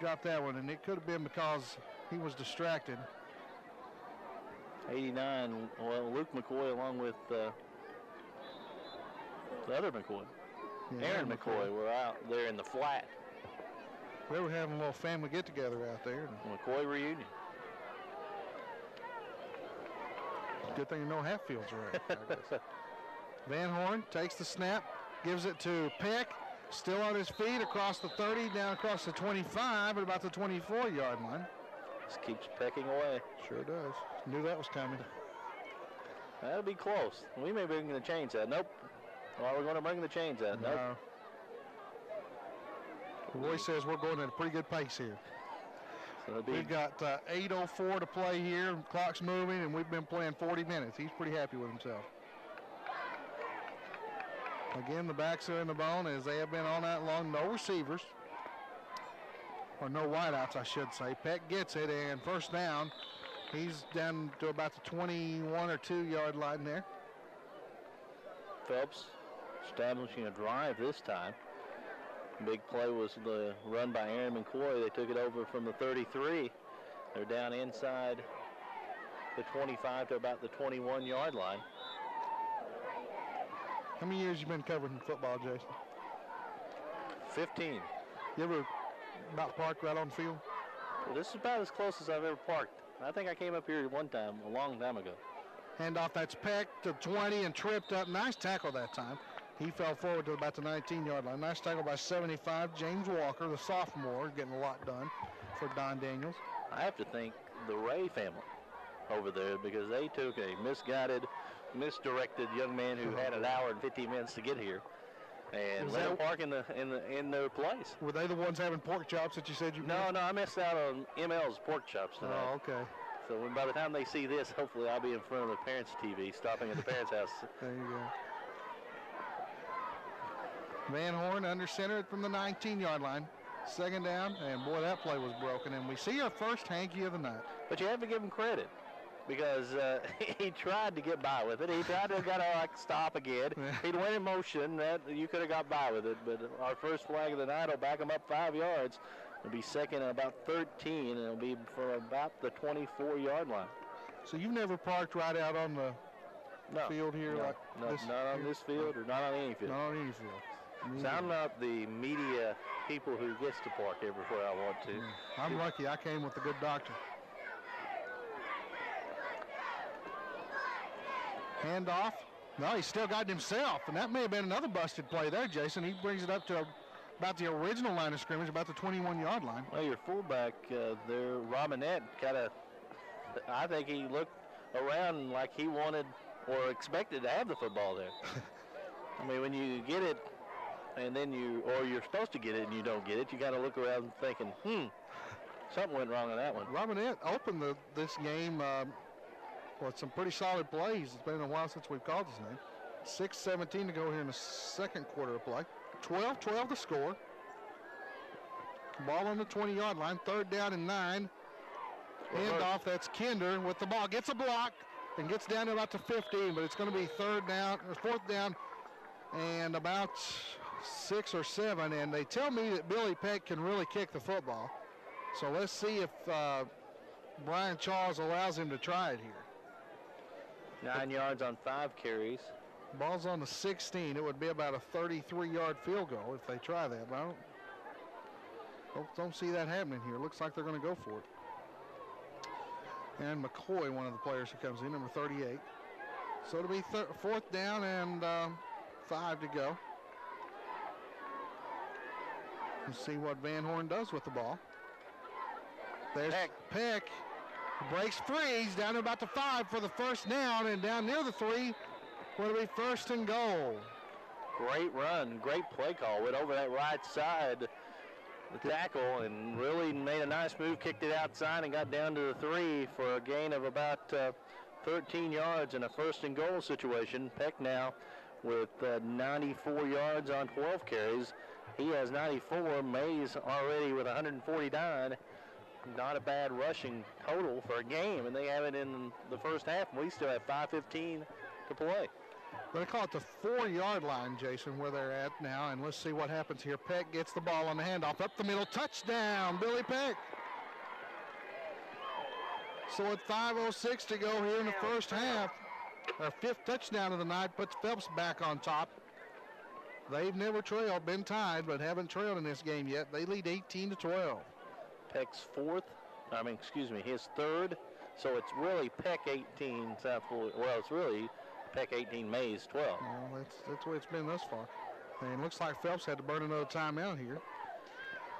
got that one, and it could have been because he was distracted. 89, well, Luke McCoy along with the other McCoy. Yeah, Aaron McCoy were out there in the flat. They were having a little family get-together out there. McCoy reunion. Good thing no Hatfields are out, I guess. Van Horn takes the snap, gives it to Peck, still on his feet across the 30, down across the 25 at about the 24-yard line. Just keeps pecking away. Sure does. Knew that was coming. That'll be close. We may bring the chains out. Nope. Well, we're going to bring the chains out. Nope. Roy says we're going at a pretty good pace here. So We've got 8:04 to play here. Clock's moving, and we've been playing 40 minutes. He's pretty happy with himself. Again, the backs are in the bone as they have been all night long. No receivers. Or no wideouts, I should say. Peck gets it, and first down. He's down to about the 21 or 2-yard line there. Phelps establishing a drive this time. Big play was the run by Aaron McCoy. They took it over from the 33. They're down inside the 25 to about the 21-yard line. How many years you been covering football, Jason? 15. You ever about parked right on the field? Well, this is about as close as I've ever parked. I think I came up here one time, a long time ago. Handoff, that's Peck to 20 and tripped up. Nice tackle that time. He fell forward to about the 19-yard line. Nice tackle by 75. James Walker, the sophomore, getting a lot done for Don Daniels. I have to thank the Ray family over there because they took a misguided, misdirected young man who had an hour and 15 minutes to get here and let him park in their place. Were they the ones having pork chops that you said you No, I missed out on ML's pork chops tonight. Oh, okay. So by the time they see this, hopefully I'll be in front of the parents' TV, stopping at the parents' house. There you go. Van Horn under center from the 19-yard line. Second down, and boy, that play was broken. And we see our first hanky of the night. But you have to give him credit because he tried to get by with it. He tried to stop again. He'd went in motion. That you could have got by with it. But our first flag of the night will back him up 5 yards. It'll be second and about 13, and it'll be from about the 24-yard line. So you've never parked right out on the field here? No, like this, not on this field or not on any field. Not on any field. So I'm not the media people who gets to park everywhere I want to. I'm lucky. I came with a good doctor. Handoff. No, he still got it himself, and that may have been another busted play there, Jason. He brings it up to about the original line of scrimmage, about the 21-yard line. Well, your fullback there, Robinette, I think he looked around like he wanted or expected to have the football there. I mean, when you get it, and then you're supposed to get it and you don't get it, you got to look around thinking, something went wrong on that one. Robinette opened this game with some pretty solid plays. It's been a while since we've called his name. 6:17 to go here in the second quarter of play. 12-12 to score. Ball on the 20-yard line. Third down and 9. Handoff. That's Kinder with the ball. Gets a block and gets down to about the 15, but it's going to be fourth down and about 6 or 7. And they tell me that Billy Peck can really kick the football. So let's see if Brian Charles allows him to try it here. 9 yards on 5 carries. Ball's on the 16. It would be about a 33-yard field goal if they try that. But I don't see that happening here. Looks like they're going to go for it. And McCoy, one of the players who comes in, number 38. So it'll be fourth down and 5 to go. Let's see what Van Horn does with the ball. There's Peck. Breaks free. He's down to about the 5 for the first down, and down near the 3 will be first and goal. Great run, great play call. Went over that right side, the tackle, and really made a nice move, kicked it outside, and got down to the 3 for a gain of about 13 yards in a first and goal situation. Peck now with 94 yards on 12 carries. He has 94. Mays already with 149. Not a bad rushing total for a game, and they have it in the first half. We still have 5:15 to play. They call it the 4-yard line, Jason, where they're at now, and let's see what happens here. Peck gets the ball on the handoff up the middle. Touchdown, Billy Peck. So at 5:06 to go here in the first half, our 5th touchdown of the night puts Phelps back on top. They've never trailed, been tied, but haven't trailed in this game yet. They lead 18-12. Peck's his 3rd. So it's really Peck 18, South Floyd. Well, it's really Peck 18, Mays 12. Well, that's the way it's been thus far. And it looks like Phelps had to burn another timeout here.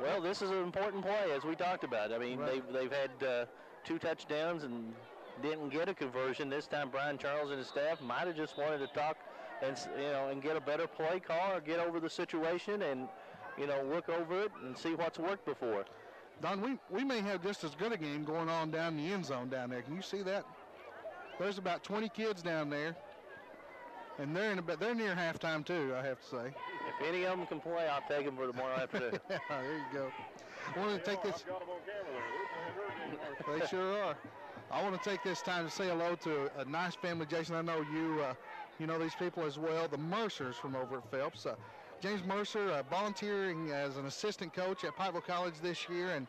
Well, this is an important play, as we talked about. I mean, right. they've had 2 touchdowns and didn't get a conversion. This time, Brian Charles and his staff might have just wanted to talk and get a better play call or get over the situation and look over it and see what's worked before. Don, we may have just as good a game going on down in the end zone down there. Can you see that? There's about 20 kids down there, and they're near halftime too, I have to say. If any of them can play, I'll take them for tomorrow afternoon. There you go. I want to take this. They sure are. I want to take this time to say hello to a nice family, Jason. I know you know these people as well, the Mercers from over at Phelps. James Mercer volunteering as an assistant coach at Pikeville College this year, and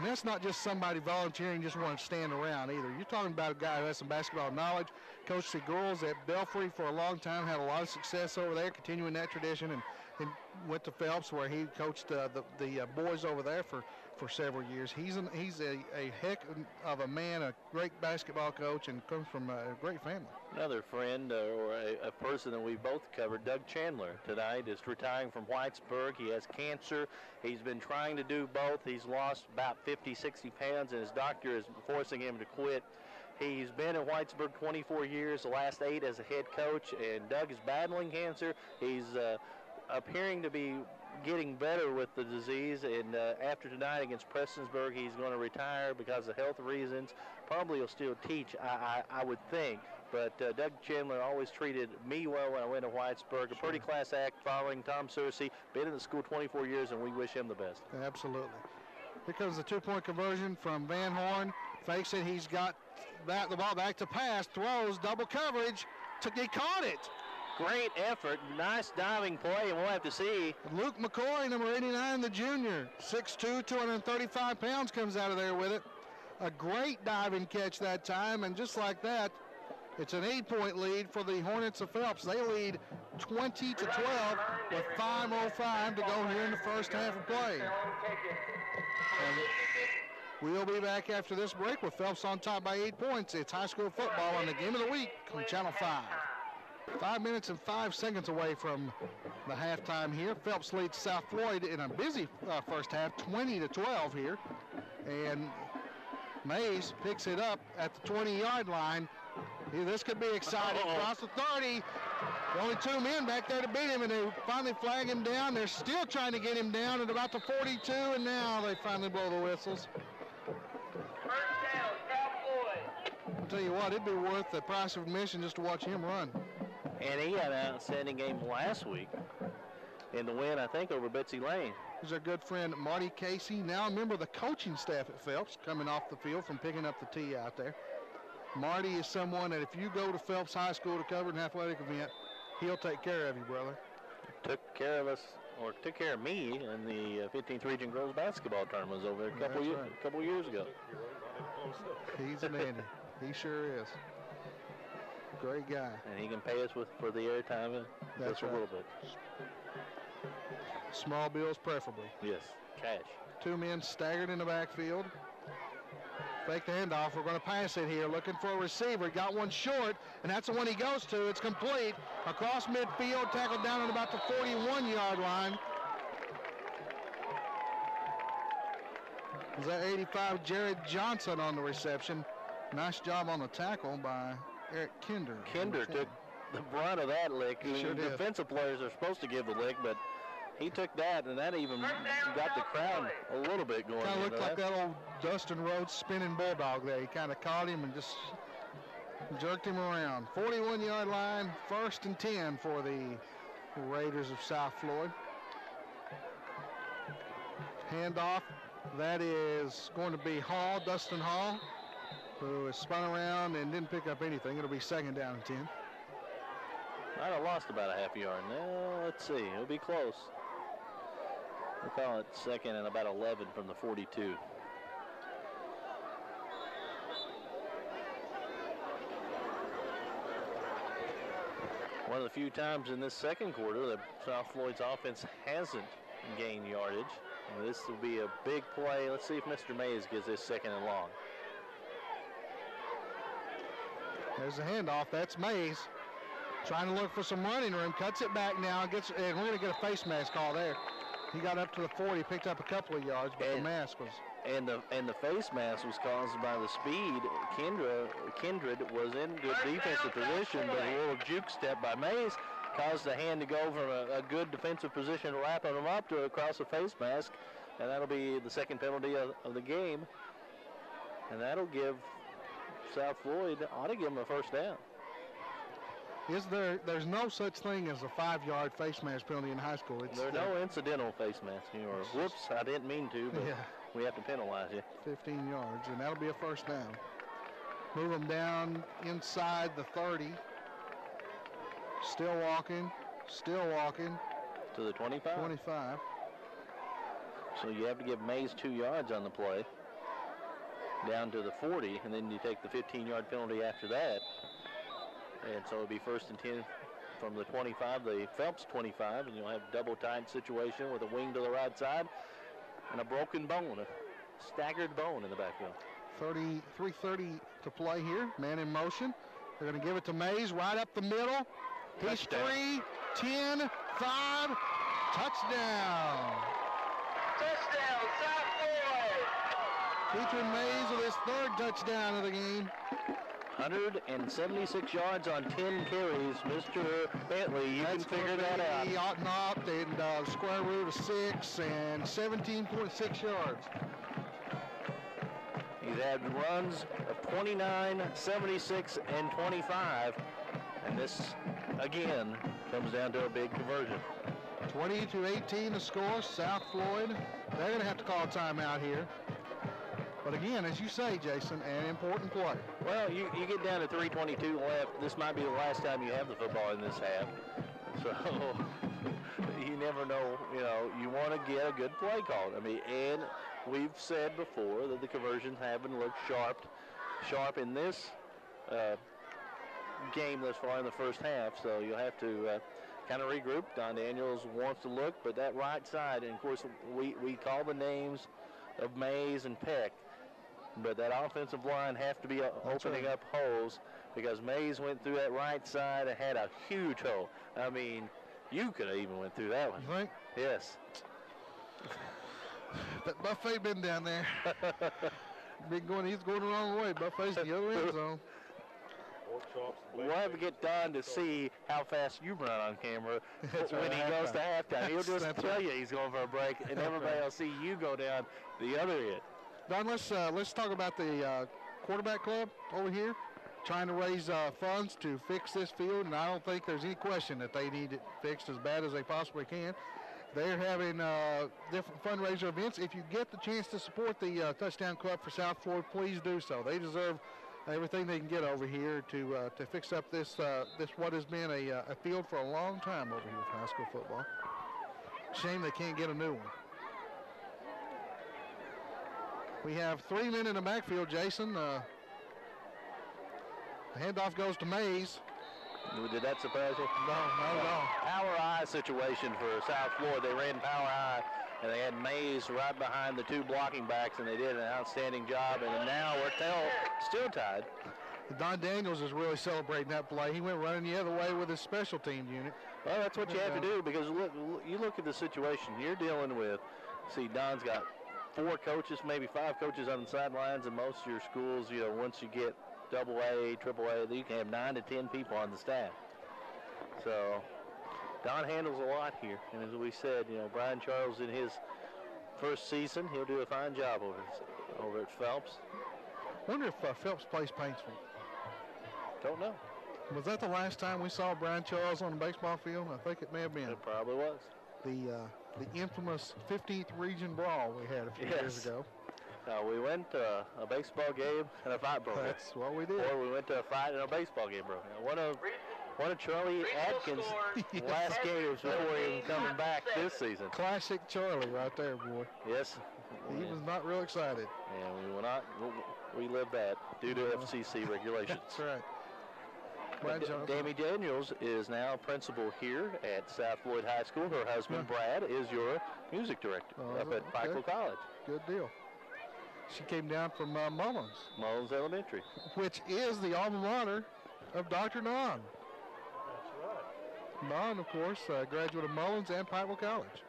that's not just somebody volunteering just want to stand around either. You're talking about a guy who has some basketball knowledge, coached the girls at Belfry for a long time, had a lot of success over there, continuing that tradition, and went to Phelps where he coached the boys over there for several years. He's a heck of a man, a great basketball coach, and comes from a great family. Another friend or a person that we've both covered, Doug Chandler, tonight is retiring from Whitesburg. He has cancer. He's been trying to do both. He's lost about 50, 60 pounds, and his doctor is forcing him to quit. He's been at Whitesburg 24 years, the last 8 as a head coach, and Doug is battling cancer. He's appearing to be getting better with the disease, and after tonight against Prestonsburg, he's going to retire because of health reasons. Probably he'll still teach, I would think, But Doug Chandler always treated me well when I went to Whitesburg. A pretty class act following Tom Searcy. Been in the school 24 years, and we wish him the best. Absolutely. Here comes the two-point conversion from Van Horn. Fakes it. He's got the ball back to pass. Throws. Double coverage. He caught it. Great effort. Nice diving play, and we'll have to see. Luke McCoy, number 89, the junior. 6'2", 235 pounds, comes out of there with it. A great diving catch that time, and just like that, it's an 8-point lead for the Hornets of Phelps. They lead 20-12 with 5:05 to go here in the first half of play. And we'll be back after this break with Phelps on top by 8 points. It's high school football on the Game of the Week on Channel 5. 5 minutes and 5 seconds away from the halftime here. Phelps leads South Floyd in a busy first half, 20-12 here. And Mays picks it up at the 20-yard line. This could be exciting. Across the 30. Only 2 men back there to beat him, and they finally flag him down. They're still trying to get him down at about the 42, and now they finally blow the whistles. First down, South Floyd. I'll tell you what, it'd be worth the price of admission just to watch him run. And he had an outstanding game last week in the win, I think, over Betsy Lane. Here's our good friend Marty Casey, now a member of the coaching staff at Phelps, coming off the field from picking up the tee out there. Marty is someone that if you go to Phelps High School to cover an athletic event, he'll take care of you, brother. Took care of us, or took care of me in the 15th Region Girls Basketball Tournament over there a couple years ago. He's a dandy. He sure is. Great guy. And he can pay us for the airtime just a little bit. Small bills preferably. Yes, cash. 2 men staggered in the backfield. Fake the handoff. We're going to pass it here. Looking for a receiver. Got one short, and that's the one he goes to. It's complete. Across midfield, tackled down at about the 41-yard line. Is that 85, Jared Johnson on the reception. Nice job on the tackle by Eric Kinder. Kinder took the brunt of that lick. Sure did. Defensive players are supposed to give the lick, but he took that, and that even got the crowd a little bit going. Kind of looked like that old Dustin Rhodes spinning bulldog there. He kind of caught him and just jerked him around. 41-yard line, 1st and 10 for the Raiders of South Floyd. Handoff, that is going to be Hall, Dustin Hall, who is spun around and didn't pick up anything. It'll be 2nd down and 10. Might have lost about a half yard. Now, let's see. It'll be close. We'll call it 2nd and about 11 from the 42. One of the few times in this second quarter that South Floyd's offense hasn't gained yardage. And this will be a big play. Let's see if Mr. Mays gets this 2nd and long. There's a handoff. That's Mays. Trying to look for some running room. Cuts it back now. And we're going to get a face mask call there. He got up to the 40, picked up a couple of yards, but the mask was... And the face mask was caused by the speed. Kindred was in good defensive position, but a little juke step by Mays caused the hand to go from a good defensive position, wrapping him up to across the face mask, and that'll be the 2nd penalty of the game. And that'll give South Floyd, ought to give him a 1st down. There's no such thing as a 5-yard face mask penalty in high school. There's no incidental face mask. Whoops, I didn't mean to, but we have to penalize you. 15 yards, and that'll be a 1st down. Move them down inside the 30. Still walking. To the 25? 25. So you have to give Mays 2 yards on the play. Down to the 40, and then you take the 15-yard penalty after that. And so it'll be 1st and 10 from the 25, the Phelps 25, and you'll have double tight situation with a wing to the right side and a broken bone, a staggered bone in the backfield. 3:30 to play here. Man in motion. They're going to give it to Mays right up the middle. He's 3, 10, 5. Touchdown. Touchdown, South Floyd. Featuring Mays with his 3rd touchdown of the game. 176 yards on 10 carries. Mr. Bentley, you can figure that out. He ought not, and square root of 6 and 17.6 yards. He's had runs of 29, 76, and 25. And this, again, comes down to a big conversion. 20-18 the score. South Floyd, they're going to have to call a timeout here. But again, as you say, Jason, an important play. Well, you get down to 3:22 left. This might be the last time you have the football in this half. So you never know. You know, you want to get a good play called. I mean, and we've said before that the conversions haven't looked sharp in this game thus far in the first half. So you'll have to kind of regroup. Don Daniels wants to look, but that right side, and of course we call the names of Mays and Peck. But that offensive line have to be opening up holes, because Mays went through that right side and had a huge hole. I mean, you could have even went through that one. You think? Yes. That Buffet been down there. He's going the wrong way. Buffet's the other end zone. We'll have to get Don to see how fast you run on camera when he goes to halftime. He'll just tell you he's going for a break, and everybody will see you go down the other end. Don, let's talk about the quarterback club over here, trying to raise funds to fix this field, and I don't think there's any question that they need it fixed as bad as they possibly can. They're having different fundraiser events. If you get the chance to support the Touchdown Club for South Floyd, please do so. They deserve everything they can get over here to fix up this what has been a field for a long time over here for high school football. Shame they can't get a new one. We have 3 men in the backfield, Jason. The handoff goes to Mays. Did that surprise you? No, not at all. Power eye situation for South Floyd. They ran power eye, and they had Mays right behind the two blocking backs, and they did an outstanding job. And now we're still tied. Don Daniels is really celebrating that play. He went running the other way with his special team unit. Well, that's what you have to do, because you look at the situation you're dealing with. See, Don's got 4 coaches, maybe 5 coaches on the sidelines, and most of your schools, you know, once you get AA, AAA, you can have 9 to 10 people on the staff. So Don handles a lot here, and as we said, you know, Brian Charles in his first season, he'll do a fine job over at Phelps. Wonder if Phelps plays Paintsville. Don't know. Was that the last time we saw Brian Charles on the baseball field? I think it may have been. It probably was. The infamous 15th region brawl we had a few years ago. We went to a baseball game and a fight broke out. That's what we did. Or we went to a fight and a baseball game broke out. One of Charlie Atkins' last games before even coming back this season. Classic Charlie right there, boy. Yes. He was not real excited. And we will not relive that due to FCC regulations. That's right. Damie Daniels is now principal here at South Floyd High School. Her husband, Brad, is your music director up at Pikeville College. Good deal. She came down from Mullins. Mullins Elementary. Which is the alma mater of Dr. Don. That's right. Don, of course, graduate of Mullins and Pikeville College.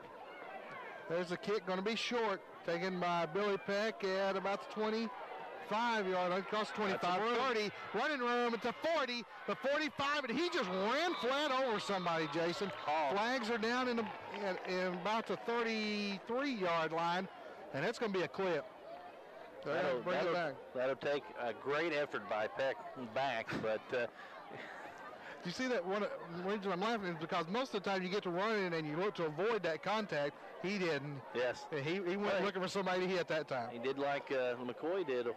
There's the kick, going to be short, taken by Billy Peck at about the 25-yard, across the 25, 30, running room at the 40, the 45, and he just ran flat over somebody, Jason. Flags are down in about the 33-yard line, and it's going to be a clip. That'll take a great effort by Peck back, but... You see that one? The reason I'm laughing is because most of the time you get to running and you look to avoid that contact. He didn't. Yes. He went looking for somebody to hit that time. He did like McCoy did, or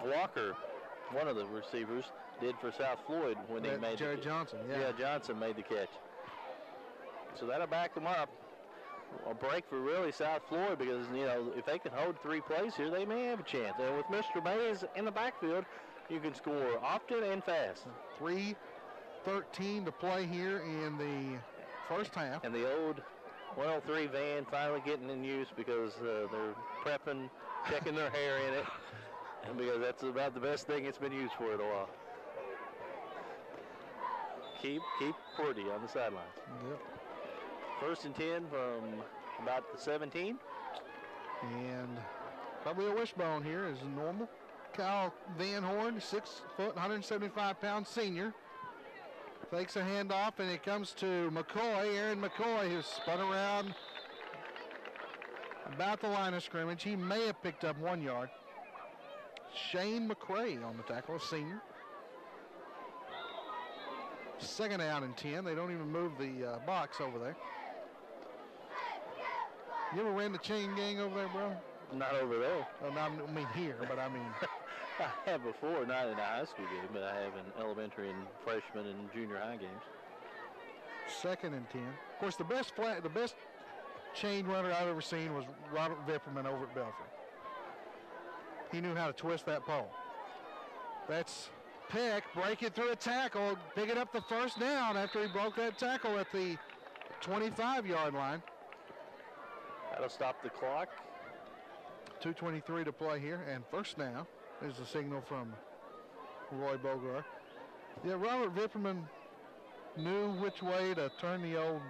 Walker, one of the receivers, did for South Floyd when he made Jared Johnson. Yeah, Johnson made the catch. So that'll back them up. A break for really South Floyd, because, you know, if they can hold 3 plays here, they may have a chance. And with Mr. Mays in the backfield, you can score often and fast. 3:13 to play here in the first half. And the old 103 van finally getting in use, because they're prepping, checking their hair in it, and because that's about the best thing it's been used for in a while. Keep Porty on the sidelines. Yep. 1st and 10 from about the 17. And probably a wishbone here is normal. Kyle Van Horn, 6 foot, 175-pound senior. Fakes a handoff, and it comes to McCoy. Aaron McCoy, who's spun around about the line of scrimmage. He may have picked up 1 yard. Shane McCray on the tackle, a senior. Second down and 10. They don't even move the box over there. You ever ran the chain gang over there, bro? Not over there. Oh, no, I mean here, but I mean. I have before, not in a high school game, but I have in elementary and freshman and junior high games. Second and 10. Of course, the best chain runner I've ever seen was Robert Vipperman over at Belfry. He knew how to twist that pole. That's Peck breaking through a tackle, picking up the first down after he broke that tackle at the 25-yard line. That'll stop the clock. 2:23 to play here, and first down is the signal from Roy Bogart. Yeah, Robert Vipperman knew which way to turn the old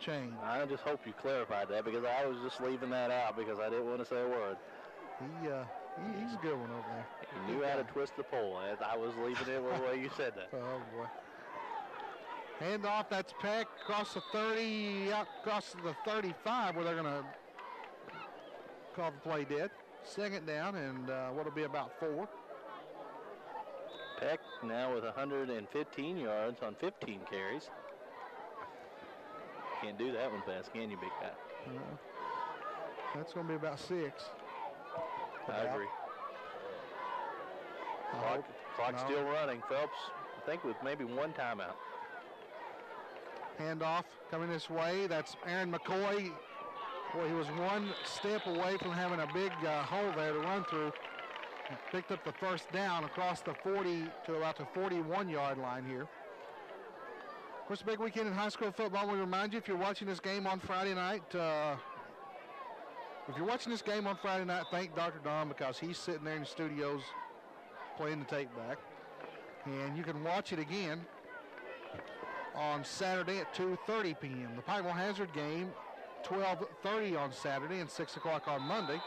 chain. I just hope you clarified that because I was just leaving that out because I didn't want to say a word. He's a good one over there. He knew how to twist the pole. I was leaving it the way you said that. Oh, boy. Handoff, that's Peck across the 30, out across the 35 where they're going to call the play dead. Second down and what'll be about 4. Peck now with 115 yards on 15 carries. Can't do that one fast, can you, big guy? That's going to be about 6. I agree. Clock's still running. Phelps, I think, with maybe one timeout. Handoff coming this way. That's Aaron McCoy. Boy, he was one step away from having a big hole there to run through. He picked up the first down across the 40 to about the 41-yard line here. Of course, a big weekend in high school football. We remind you, if you're watching this game on Friday night, thank Dr. Don because he's sitting there in the studios playing the tape back. And you can watch it again on Saturday at 2:30 p.m. The Pikeville Hazard game, 12:30 on Saturday and 6 o'clock on Monday.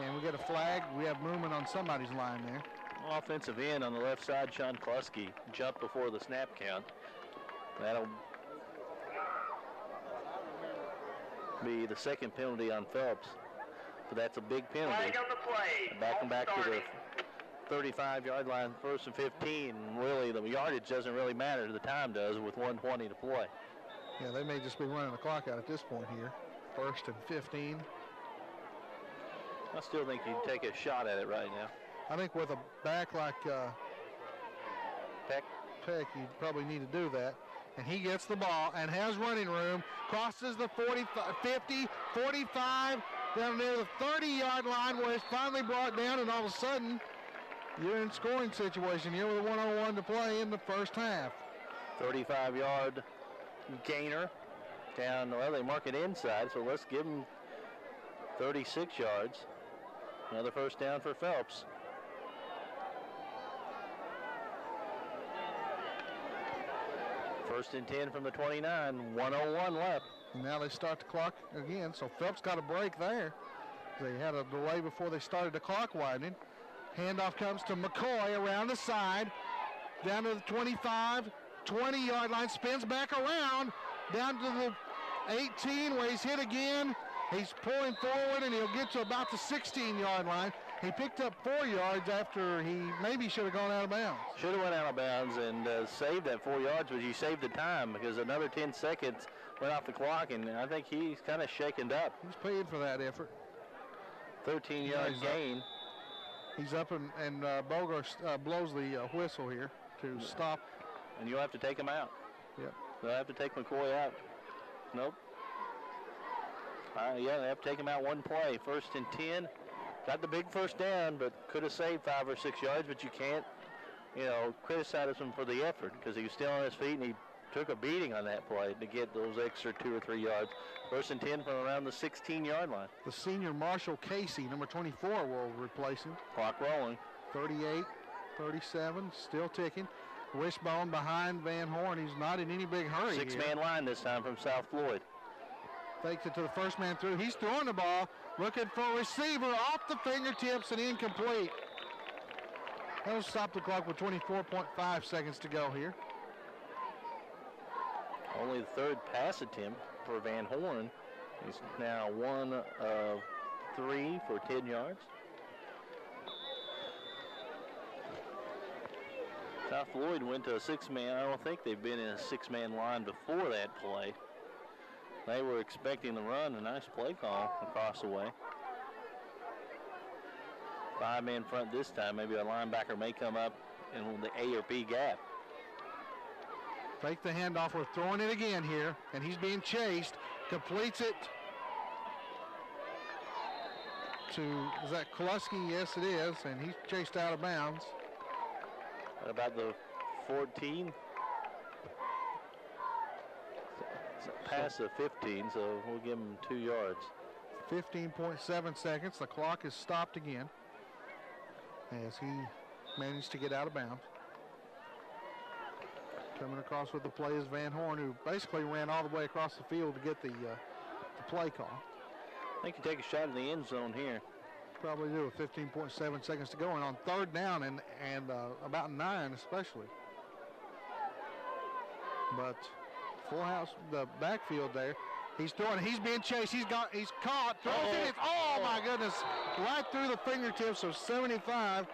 And we get a flag. We have movement on somebody's line there. Offensive end on the left side, Sean Klusky jumped before the snap count. That'll be the second penalty on Phelps. But that's a big penalty. Flag on the play. Back him back to the 35-yard line, first and 15. Really, the yardage doesn't really matter. The time does with 1:20 to play. Yeah, they may just be running the clock out at this point here. First and 15. I still think you'd take a shot at it right now. I think with a back like Peck, you probably need to do that. And he gets the ball and has running room. Crosses the 40, 50, 45, down near the 30-yard line where it's finally brought down, and all of a sudden you're in scoring situation here with a 1:01 to play in the first half. 35-yard gainer down. Well, they mark it inside, so let's give him 36 yards. Another first down for Phelps. First and 10 from the 29, 1:01 left. And now they start the clock again, so Phelps got a break there. They had a delay before they started the clock widening. Handoff comes to McCoy around the side, down to the 25, 20-yard line, spins back around, down to the 18 where he's hit again. He's pulling forward, and he'll get to about the 16-yard line. He picked up 4 yards after he maybe should have gone out of bounds. Should have went out of bounds and saved that 4 yards, but you saved the time because another 10 seconds went off the clock, and I think he's kind of shaken up. He's paid for that effort. 13-yard gain. He's up, and Bogart blows the whistle here to stop. And you'll have to take him out. Yep. They'll have to take McCoy out. Nope. Yeah, they have to take him out one play. First and 10. Got the big first down, but could have saved 5 or 6 yards, but you can't, criticize him for the effort because he was still on his feet and he took a beating on that play to get those extra 2 or 3 yards. First and 10 from around the 16-yard line. The senior Marshall Casey, number 24, will replace him. Clock rolling. 38, 37, still ticking. Wishbone behind Van Horn. He's not in any big hurry. 6-man line this time from South Floyd. Fakes it to the first man through. He's throwing the ball, looking for a receiver off the fingertips and incomplete. That'll stop the clock with 24.5 seconds to go here. Only the third pass attempt for Van Horn. He's now 1 of 3 for 10 yards. South Floyd went to a 6-man. I don't think they've been in a 6-man line before that play. They were expecting to run. A nice play call across the way. 5-man front this time. Maybe a linebacker may come up in the A or B gap. Fake the handoff. We're throwing it again here, and he's being chased. Completes it to, is that Koluski? Yes, it is, and he's chased out of bounds. About the 14. Past the 15, so we'll give him 2 yards. 15.7 seconds. The clock is stopped again as he managed to get out of bounds. Coming across with the play is Van Horn, who basically ran all the way across the field to get the play call. I think you take a shot in the end zone here. Probably do, with 15.7 seconds to go, and on 3rd down and about 9 especially. But full house, the backfield there. He's throwing, he's being chased, he's caught, throws it, oh my goodness, right through the fingertips of 75.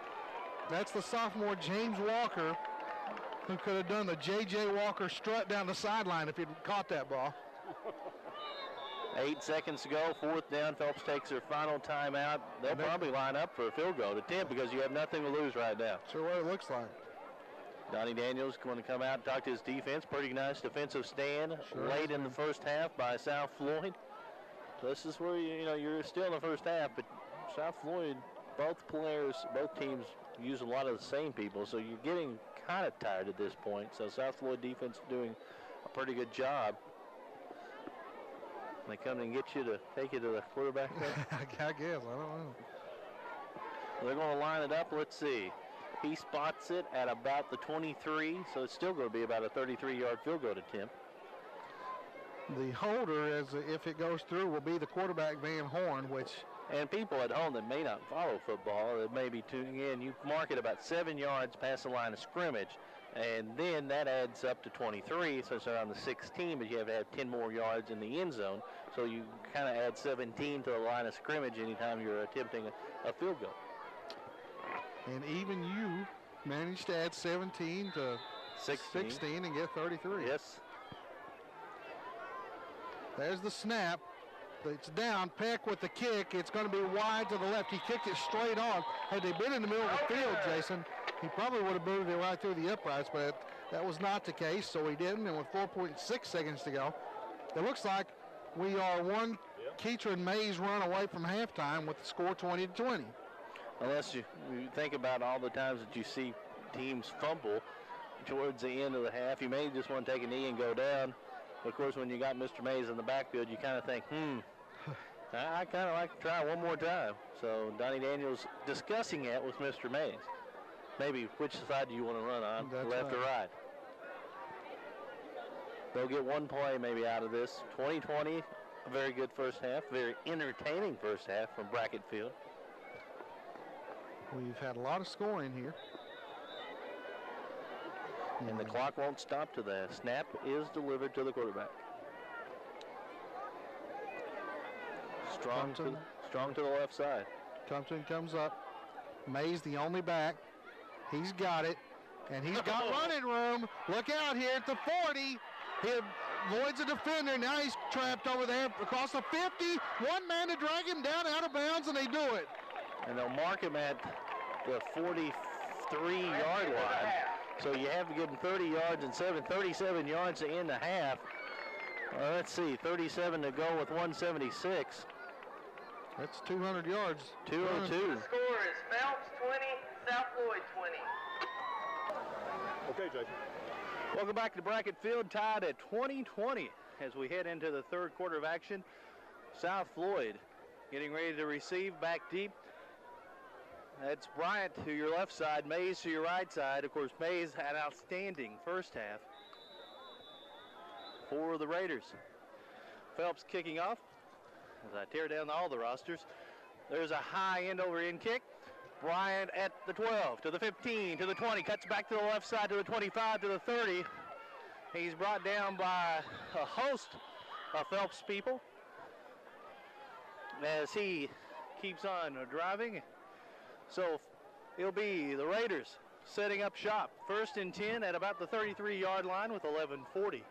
That's the sophomore James Walker, who could have done the J.J. Walker strut down the sideline if he'd caught that ball. 8 seconds to go, 4th down. Phelps takes their final timeout. They'll probably line up for a field goal to attempt because you have nothing to lose right now. Sure what it looks like. Donnie Daniels going to come out and talk to his defense. Pretty nice defensive stand late in the first half by South Floyd. So this is where you're still in the first half, but South Floyd, both teams use a lot of the same people, so you're getting kind of tired at this point. So South Floyd defense is doing a pretty good job. They come and get you to take you to the quarterback. I guess, I don't know. They're going to line it up. Let's see. He spots it at about the 23, so it's still going to be about a 33-yard field goal attempt. The holder, if it goes through, will be the quarterback Van Horn, which... And people at home that may not follow football, that may be tuning in, you mark it about 7 yards past the line of scrimmage, and then that adds up to 23, so it's around the 16, but you have to have 10 more yards in the end zone, so you kind of add 17 to the line of scrimmage anytime you're attempting a field goal. And even you managed to add 17 to 16 and get 33. Yes. There's the snap. It's down. Peck with the kick. It's going to be wide to the left. He kicked it straight on. Had they been in the middle of the field, Jason, he probably would have moved it right through the uprights, but that was not the case, so he didn't. And with 4.6 seconds to go, it looks like we are one Keatron Mays run away from halftime with the score 20-20. Unless you think about all the times that you see teams fumble towards the end of the half, you may just want to take a knee and go down. Of course, when you got Mr. Mays in the backfield, you kind of think, I kind of like to try one more time. So Donnie Daniels discussing it with Mr. Mays. Maybe which side do you want to run on, left or right? They'll get one play maybe out of this. 20-20, a very good first half, very entertaining first half from Brackett Field. We've had a lot of scoring here. And the clock won't stop to the snap is delivered to the quarterback. Strong to the left side. Compton comes up. Mays the only back. He's got it. And he's got running room. Look out here at the 40. He avoids a defender. Now he's trapped over there across the 50. One man to drag him down out of bounds, and they do it. And they'll mark him at the 43-yard line. So you have to give him 30 yards and 37 yards to end the half. Let's see, 37 to go with 176. That's 200 yards. 202. The score is Phelps 20, South Floyd 20. Okay, Jason. Welcome back to Brackett Field, tied at 20-20 as we head into the third quarter of action. South Floyd getting ready to receive back deep. That's Bryant to your left side, Mays to your right side. Of course, Mays had an outstanding first half for the Raiders. Phelps kicking off as I tear down all the rosters. There's a high end over end kick. Bryant at the 12, to the 15, to the 20, cuts back to the left side, to the 25, to the 30. He's brought down by a host of Phelps people as he keeps on driving. So it'll be the Raiders setting up shop. 1st and 10 at about the 33-yard line with 11:40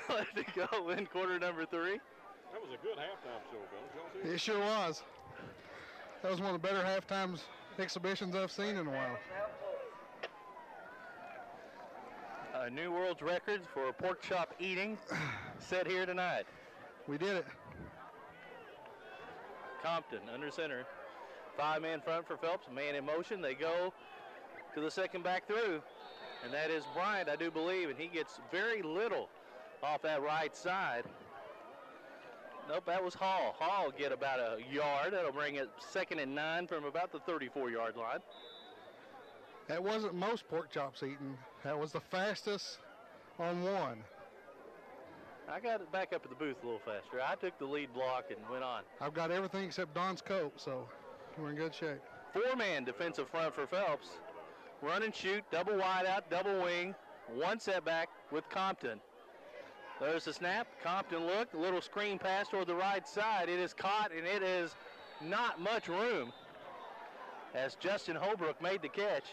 left to go in quarter number 3. That was a good halftime show, fellas. Y'all see it? It sure was. That was one of the better halftime exhibitions I've seen in a while. A new world's record for pork chop eating set here tonight. We did it. Compton under center. 5-man front for Phelps, man in motion. They go to the second back through, and that is Bryant, I do believe, and he gets very little off that right side. Nope, that was Hall. Hall will get about a yard. That'll bring it 2nd and 9 from about the 34-yard line. That wasn't most pork chops eaten. That was the fastest on one. I got it back up at the booth a little faster. I took the lead block and went on. I've got everything except Don's coat, so we're in good shape. 4-man defensive front for Phelps. Run and shoot, double wide out, double wing, 1 setback with Compton. There's the snap. Compton looked, a little screen pass toward the right side. It is caught, and it is not much room as Justin Holbrook made the catch.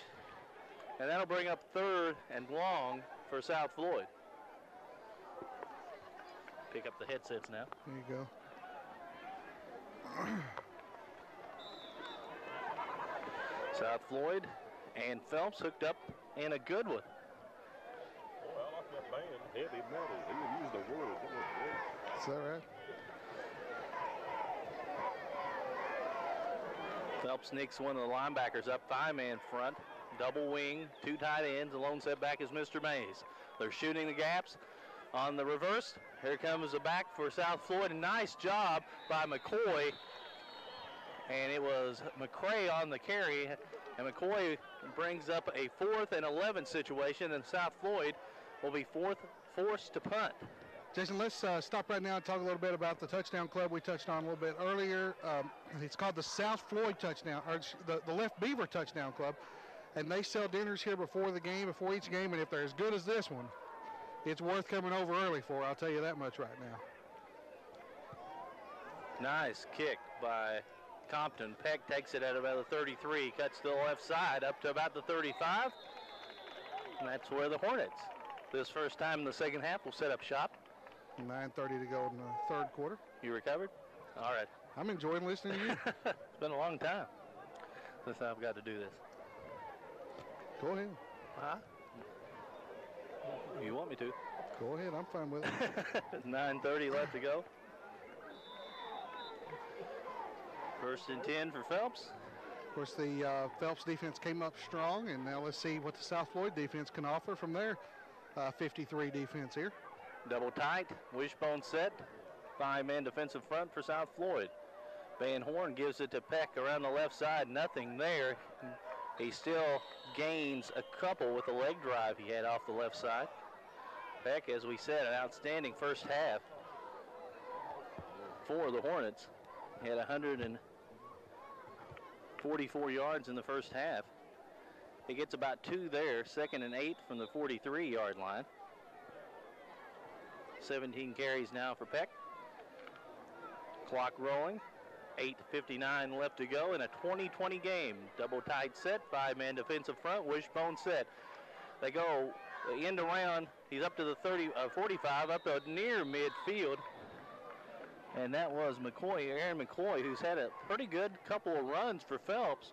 And that'll bring up 3rd and long for South Floyd. Pick up the headsets now. There you go. South Floyd and Phelps hooked up in a good one. Boy, I like that band, heavy metal. He would use the word. That was great. Is that right? Phelps sneaks one of the linebackers up, 5-man front, double wing, 2 tight ends. The lone setback is Mr. Mays. They're shooting the gaps on the reverse. Here comes the back for South Floyd. A nice job by McCoy. And it was McCray on the carry. And McCoy brings up a 4th and 11 situation. And South Floyd will be forced to punt. Jason, let's stop right now and talk a little bit about the touchdown club we touched on a little bit earlier. It's called the South Floyd Touchdown, or the Left Beaver Touchdown Club. And they sell dinners here before the game, before each game. And if they're as good as this one, it's worth coming over early for, I'll tell you that much right now. Nice kick by Compton. Peck takes it at about the 33, cuts to the left side up to about the 35. And that's where the Hornets, this first time in the second half, will set up shop. 9:30 to go in the 3rd quarter. You recovered? All right. I'm enjoying listening to you. It's been a long time since I've got to do this. Go ahead. Huh? You want me to? Go ahead. I'm fine with it. 9:30 left to go. 1st and 10 for Phelps. Of course, the Phelps defense came up strong, and now let's see what the South Floyd defense can offer from their 53 defense here. Double tight, wishbone set, 5-man defensive front for South Floyd. Van Horn gives it to Peck around the left side, nothing there. He still gains a couple with the leg drive he had off the left side. Peck, as we said, an outstanding first half for the Hornets. He had 144 yards in the first half. He gets about 2 there, 2nd and 8 from the 43-yard line. 17 carries now for Peck. Clock rolling. 8:59 left to go in a 20-20 game. Double tight set, 5-man defensive front, wishbone set. They go end around. He's up to the 45, up to near midfield. And that was McCoy, Aaron McCoy, who's had a pretty good couple of runs for Phelps.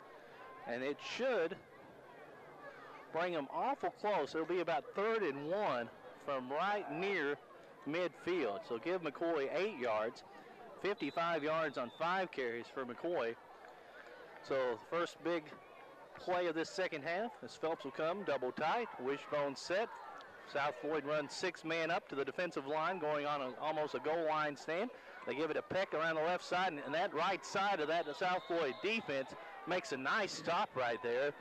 And it should bring him awful close. It'll be about 3rd and 1 from right near midfield. So give McCoy 8 yards. 55 yards on 5 carries for McCoy. So first big play of this second half as Phelps will come, double tight, wishbone set. South Floyd runs 6-man up to the defensive line, going on almost a goal line stand. They give it a peck around the left side, and that right side of that South Floyd defense makes a nice stop right there.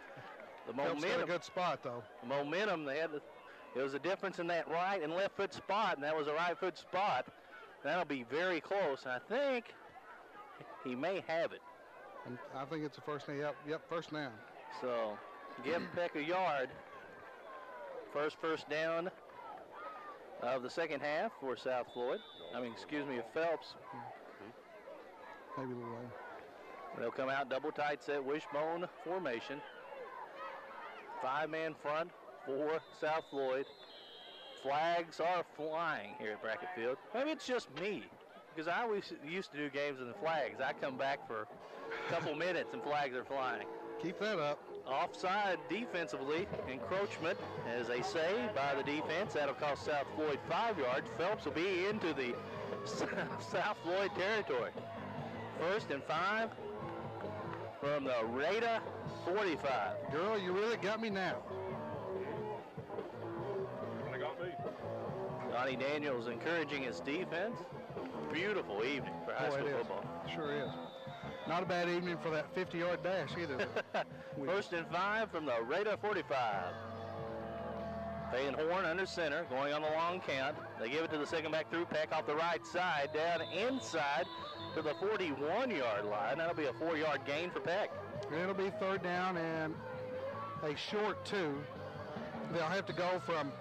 The Phelps momentum, got a good spot though. the momentum they had. There was a difference in that right and left foot spot, and that was a right foot spot. That'll be very close, and I think he may have it. And I think it's a first down. Yep, first down. So give Peck a yard. First down of the second half for South Floyd. Of Phelps. Maybe a little way. They'll come out double tight set, wishbone formation. 5-man front for South Floyd. Flags are flying here at Brackett Field. Maybe it's just me, because I always used to do games in the flags. I come back for a couple minutes and flags are flying. Keep that up. Offside defensively, encroachment, as they say, by the defense. That'll cost South Floyd 5 yards. Phelps will be into the South Floyd territory. 1st and 5 from the Rada 45. Girl, you really got me now. They got me. Donnie Daniels encouraging his defense. Beautiful evening for high school football. Sure is. Not a bad evening for that 50-yard dash either. 1st and 5 from the Rada 45. Van Horn under center, going on the long count. They give it to the second back through Peck off the right side, down inside to the 41-yard line. That'll be a 4-yard gain for Peck. It'll be 3rd down and a short 2. They'll have to go from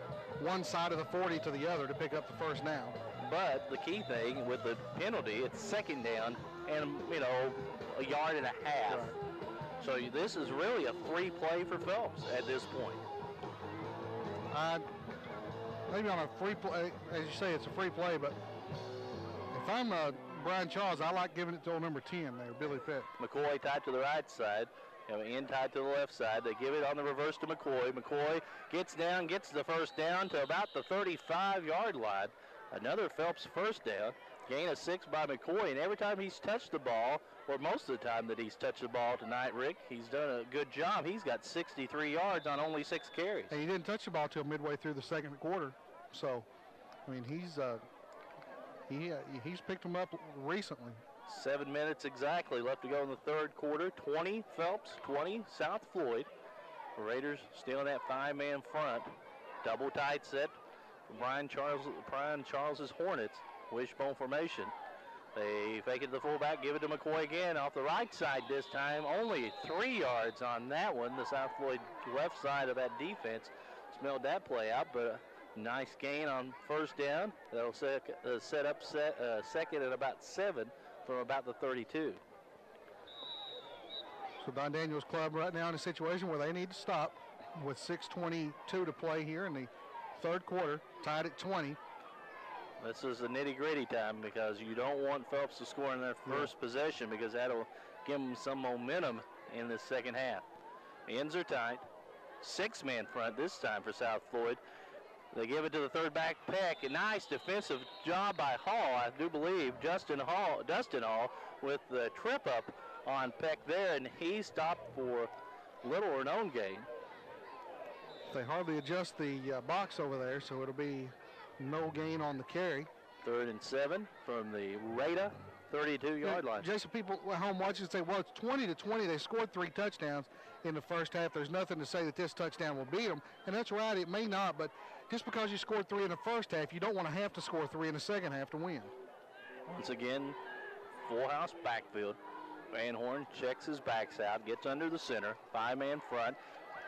one side of the 40 to the other to pick up the 1st down. But the key thing with the penalty, it's 2nd down and, a yard and a half. Right. So this is really a free play for Phelps at this point. Maybe on a free play, as you say, it's a free play, but if I'm Brian Charles, I like giving it to old number 10 there, Billy Peck. McCoy tied to the right side, in tied to the left side. They give it on the reverse to McCoy. McCoy gets down, gets the 1st down to about the 35-yard line. Another Phelps 1st down. Gain of 6 by McCoy, and every time he's touched the ball, or most of the time that he's touched the ball tonight, Rick, he's done a good job. He's got 63 yards on only 6 carries. And he didn't touch the ball till midway through the 2nd quarter. So, he's picked him up recently. 7 minutes exactly left to go in the 3rd quarter. 20 Phelps, 20 South Floyd. The Raiders still in that 5-man front. Double tight set for Brian Charles's Hornets. Wishbone formation. They fake it to the fullback, give it to McCoy again off the right side this time. Only 3 yards on that one. The South Floyd left side of that defense smelled that play out, but a nice gain on 1st down. That'll set up 2nd at about 7 from about the 32. So Don Daniels' club right now in a situation where they need to stop with 6:22 to play here in the 3rd quarter, tied at 20. This is the nitty-gritty time because you don't want Phelps to score in their first possession because that'll give them some momentum in the 2nd half. Ends are tight. 6-man front this time for South Floyd. They give it to the 3rd back, Peck. A nice defensive job by Hall, I do believe. Dustin Hall with the trip up on Peck there, and he stopped for little or no gain. They hardly adjust the box over there, so it'll be no gain on the carry. 3rd and 7 from the Rada 32-yard line. Jason, people at home watching say, well, it's 20-20. They scored 3 touchdowns in the 1st half. There's nothing to say that this touchdown will beat them. And that's right, it may not, but just because you scored 3 in the 1st half, you don't want to have to score 3 in the 2nd half to win. Once again, full house backfield. Van Horn checks his backs out, gets under the center, 5-man front.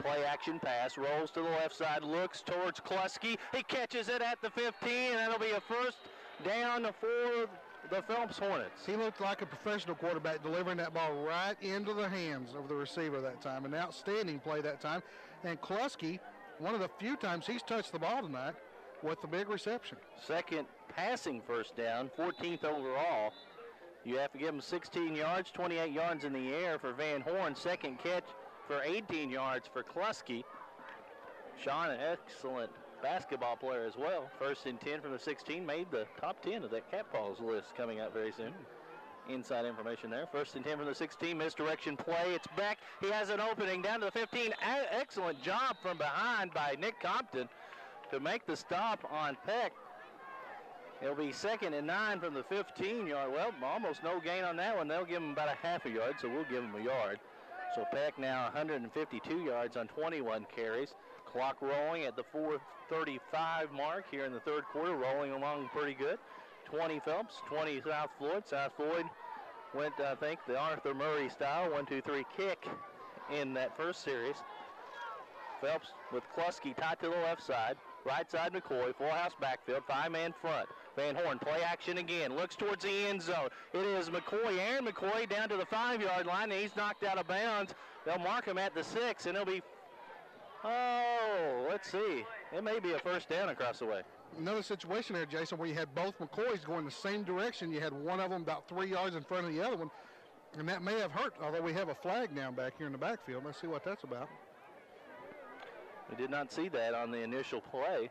Play action pass, rolls to the left side, looks towards Kluski. He catches it at the 15, and that'll be a 1st down for the Phelps Hornets. He looked like a professional quarterback delivering that ball right into the hands of the receiver that time. An outstanding play that time. And Kluski, one of the few times he's touched the ball tonight with the big reception. 2nd passing 1st down, 14th overall. You have to give him 16 yards, 28 yards in the air for Van Horn. 2nd catch for 18 yards for Kluski. Sean, an excellent basketball player as well. 1st and 10 from the 16, made the top 10 of that Cat Paws list coming out very soon. Inside information there. 1st and 10 from the 16, misdirection play. It's Beck. He has an opening down to the 15. Excellent job from behind by Nick Compton to make the stop on Peck. It'll be 2nd and 9 from the 15-yard. Well, almost no gain on that one. They'll give him about a half a yard, so we'll give him a yard. So Peck now 152 yards on 21 carries. Clock rolling at the 4:35 mark here in the 3rd quarter, rolling along pretty good. 20 Phelps, 20 South Floyd. South Floyd went, I think, the Arthur Murray style 1-2-3 kick in that 1st series. Phelps with Kluski tied to the left side. Right side McCoy, full house backfield, 5-man front. Van Horn, play action again, looks towards the end zone. It is McCoy, Aaron McCoy, down to the 5-yard line, and he's knocked out of bounds. They'll mark him at the 6, and it'll be, Oh, let's see. It may be a first down across the way. Another situation there, Jason, where you had both McCoys going the same direction. You had one of them about 3 yards in front of the other one, and that may have hurt, although we have a flag now back here in the backfield. Let's see what that's about. We did not see that on the initial play.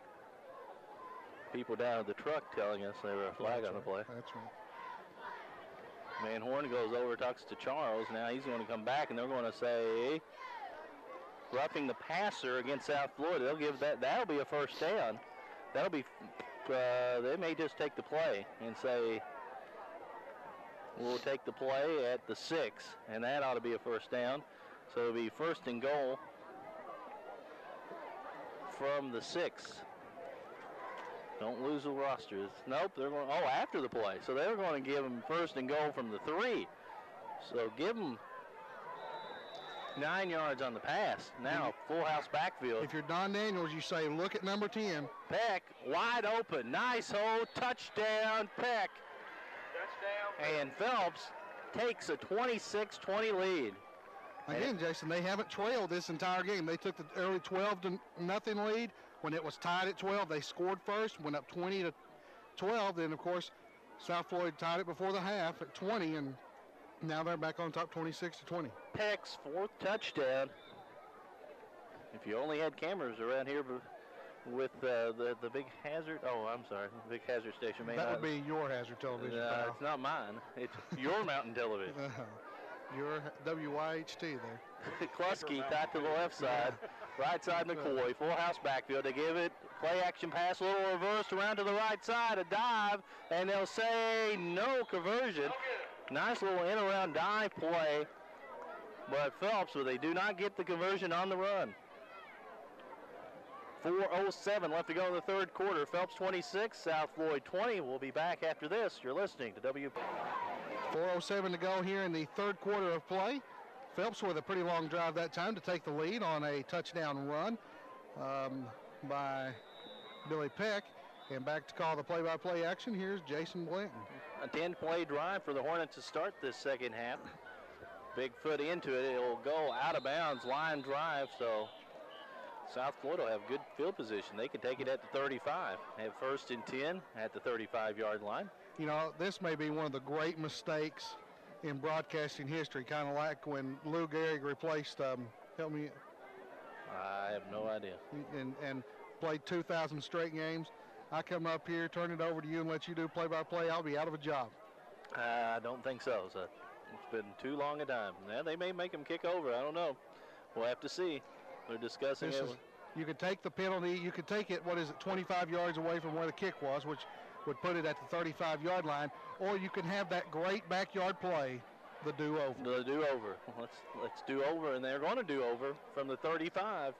People down at the truck telling us there was a flag on the play. That's right. Van Horn goes over, talks to Charles. Now he's going to come back, and they're going to say roughing the passer against South Florida. They'll give that. That'll be a first down. That'll be. They may just take the play and say we'll take the play at the 6, and that ought to be a first down. So it'll be first and goal from the 6. Don't lose the rosters. Nope, they're going. Oh, after the play. So they're going to give them first and goal from the 3. So give them 9 yards on the pass. Now full house backfield. If you're Don Daniels, you say look at number 10. Peck wide open. Nice hole. Touchdown, Peck. Touchdown. And Phelps takes a 26-20 lead. Again, Jason, they haven't trailed this entire game. They took the early 12-0 lead. When it was tied at 12, they scored first, went up 20-12. Then, of course, South Floyd tied it before the half at 20, and now they're back on top 26-20. Peck's 4th touchdown. If you only had cameras around here with the big hazard. Oh, I'm sorry. The big hazard station. That would be your hazard television. It's not mine. It's your mountain television. Your WYHT there. Klusky tied to the left side. Right side McCoy. Full house backfield. They give it play action pass. A little reversed around to the right side. A dive. And they'll say no conversion. Nice little in around dive play. But Phelps, but they do not get the conversion on the run. 4:07 left to go in the third quarter. Phelps 26, South Floyd 20. We'll be back after this. You're listening to WP. 4:07 to go here in the third quarter of play. Phelps with a pretty long drive that time to take the lead on a touchdown run by Billy Peck. And back to call the play-by-play action. Here's Jason Blanton. A 10-play drive for the Hornets to start this second half. Big foot into it. It'll go out of bounds, line drive, so South Florida will have good field position. They can take it at the 35. Have first and 10 at the 35-yard line. You know, this may be one of the great mistakes in broadcasting history, kind of like when Lou Gehrig replaced, help me. I have no idea. And played 2,000 straight games. I come up here, turn it over to you, and let you do play-by-play, I'll be out of a job. I don't think so. It's been too long a time. Now they may make him kick over. I don't know. We'll have to see. They're discussing it. You could take the penalty. You could take it, 25 yards away from where the kick was, which would put it at the 35-yard line, or you can have that great backyard play, the do-over. The do-over. Let's do over, and they're going to do over from the 35.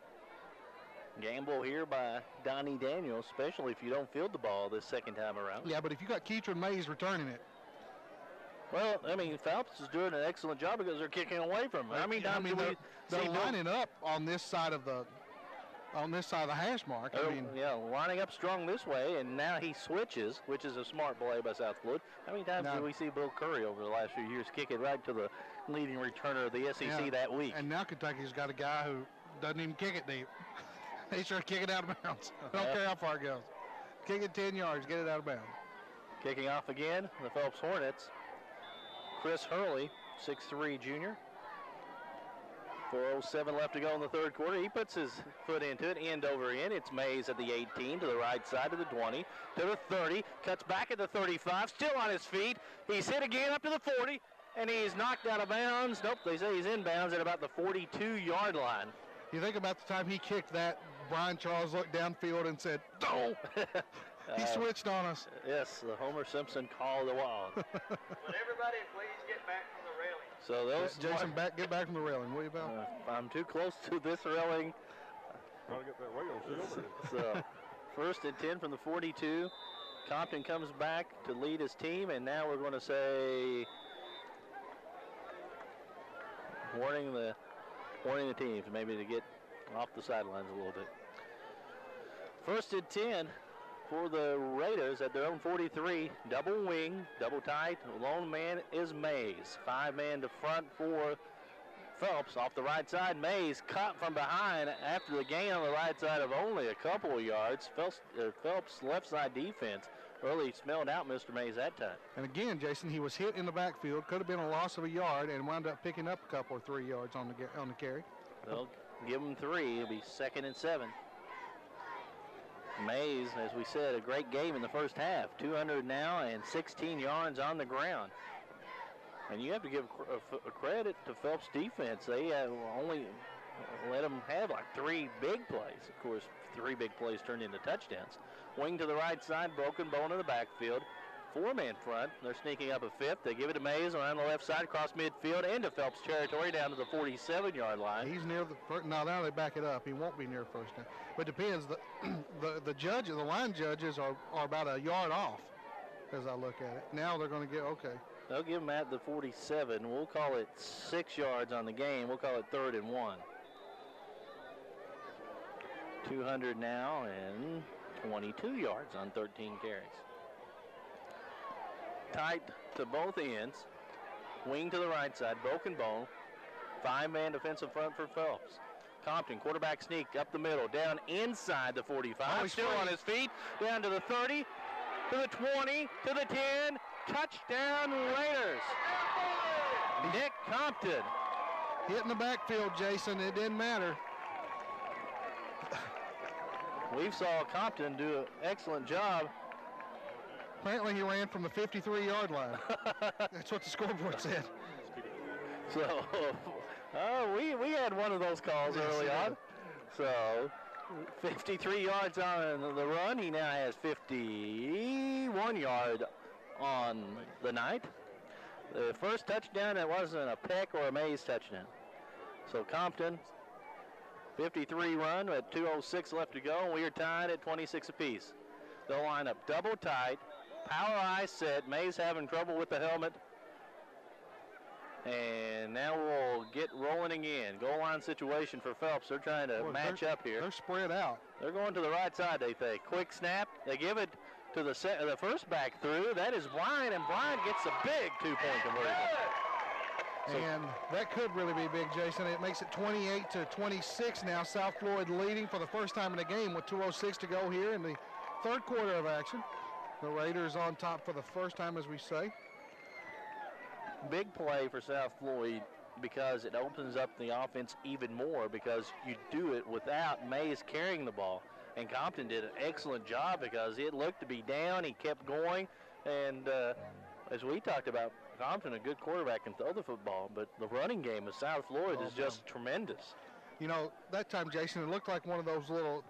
Gamble here by Donnie Daniels, especially if you don't field the ball this second time around. Yeah, but if you got Keatron Mays returning it. Well, I mean, Phelps is doing an excellent job because they're kicking away from him. They're lining up on this side of the hash mark. Lining up strong this way, and now he switches, which is a smart play by South Florida. How many times did we see Bill Curry over the last few years kick it right to the leading returner of the SEC that week? And now Kentucky's got a guy who doesn't even kick it deep. He's trying to kick it out of bounds. I don't care how far it goes. Kick it 10 yards, get it out of bounds. Kicking off again, the Phelps Hornets. Chris Hurley, 6'3" junior. 4:07 left to go in the third quarter. He puts his foot into it, end over end. It's Mays at the 18, to the right side to the 20, to the 30, cuts back at the 35, still on his feet. He's hit again up to the 40, and he's knocked out of bounds. Nope, they say he's in bounds at about the 42-yard line. You think about the time he kicked that, Brian Charles looked downfield and said, "No!" He switched on us. Yes, the Homer Simpson call the wild. Would everybody please get back from the railing? So those Jason, get back from the railing, will you, Bill? I'm too close to this railing. Trying to get that rail sealed. So first and 10 from the 42. Compton comes back to lead his team, and now we're going to say warning the teams maybe to get off the sidelines a little bit. First and 10 for the Raiders at their own 43. Double wing, double tight. Lone man is Mays. 5-man to front for Phelps off the right side. Mays caught from behind after the gain on the right side of only a couple of yards. Phelps left side defense really smelled out Mr. Mays that time. And again, Jason, he was hit in the backfield. Could have been a loss of a yard and wound up picking up a couple or 3 yards on the carry. They'll give him 3. It'll be 2nd and 7. Mays, as we said, a great game in the first half. 200 now and 16 yards on the ground. And you have to give credit to Phelps' defense. They only let them have like 3 big plays. Of course, 3 big plays turned into touchdowns. Wing to the right side, broken bone in the backfield. 4-man front. They're sneaking up a 5th. They give it to Mays around the left side, across midfield into Phelps territory down to the 47-yard line. He's near the first. Now they back it up. He won't be near first down. But it depends. The line judges are about a yard off as I look at it. Now they're going to get, okay. They'll give him at the 47. We'll call it 6 yards on the game. We'll call it 3rd and 1. 200 now and 22 yards on 13 carries. Tight to both ends. Wing to the right side, broken bone. 5-man defensive front for Phelps. Compton, quarterback sneak up the middle, down inside the 45. Still on his feet, down to the 30, to the 20, to the 10. Touchdown Raiders. Nick Compton. Hit in the backfield, Jason. It didn't matter. We saw Compton do an excellent job. Apparently he ran from the 53-yard line. That's what the scoreboard said. So, we had one of those calls early on. So, 53 yards on the run. He now has 51 yard on the night. The first touchdown, it wasn't a Peck or a Mays touchdown. So Compton, 53 run at 2:06 left to go, and we are tied at 26 apiece. They'll line up double tight, power eye set. Mays having trouble with the helmet. And now we'll get rolling again. Goal line situation for Phelps. They're trying to match up here. They're spread out. They're going to the right side, they think. Quick snap. They give it to the first back through. That is Bryant, and Bryant gets a big 2-point conversion. And that could really be big, Jason. It makes it 28-26 now. South Floyd leading for the first time in the game with 2:06 to go here in the third quarter of action. The Raiders on top for the first time, as we say. Big play for South Floyd because it opens up the offense even more because you do it without Mays carrying the ball. And Compton did an excellent job because it looked to be down. He kept going. And as we talked about, Compton, a good quarterback, can throw the football. But the running game of South Floyd is just tremendous. You know, that time, Jason, it looked like one of those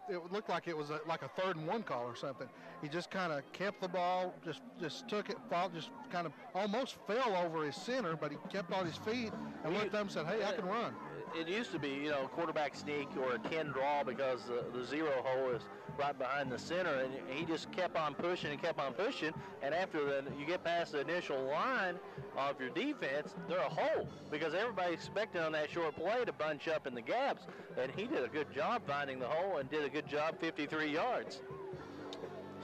it looked like it was like a 3rd and 1 call or something. He just kind of kept the ball, just took it, just kind of almost fell over his center, but he kept on his feet and looked up and said, hey, I can run. It used to be, quarterback sneak or a 10 draw because the 0 hole is right behind the center, and he just kept on pushing and kept on pushing, and after you get past the initial line of your defense, they're a hole because everybody expected on that short play to bunch up in the gaps, and he did a good job finding the hole and did a good job 53 yards.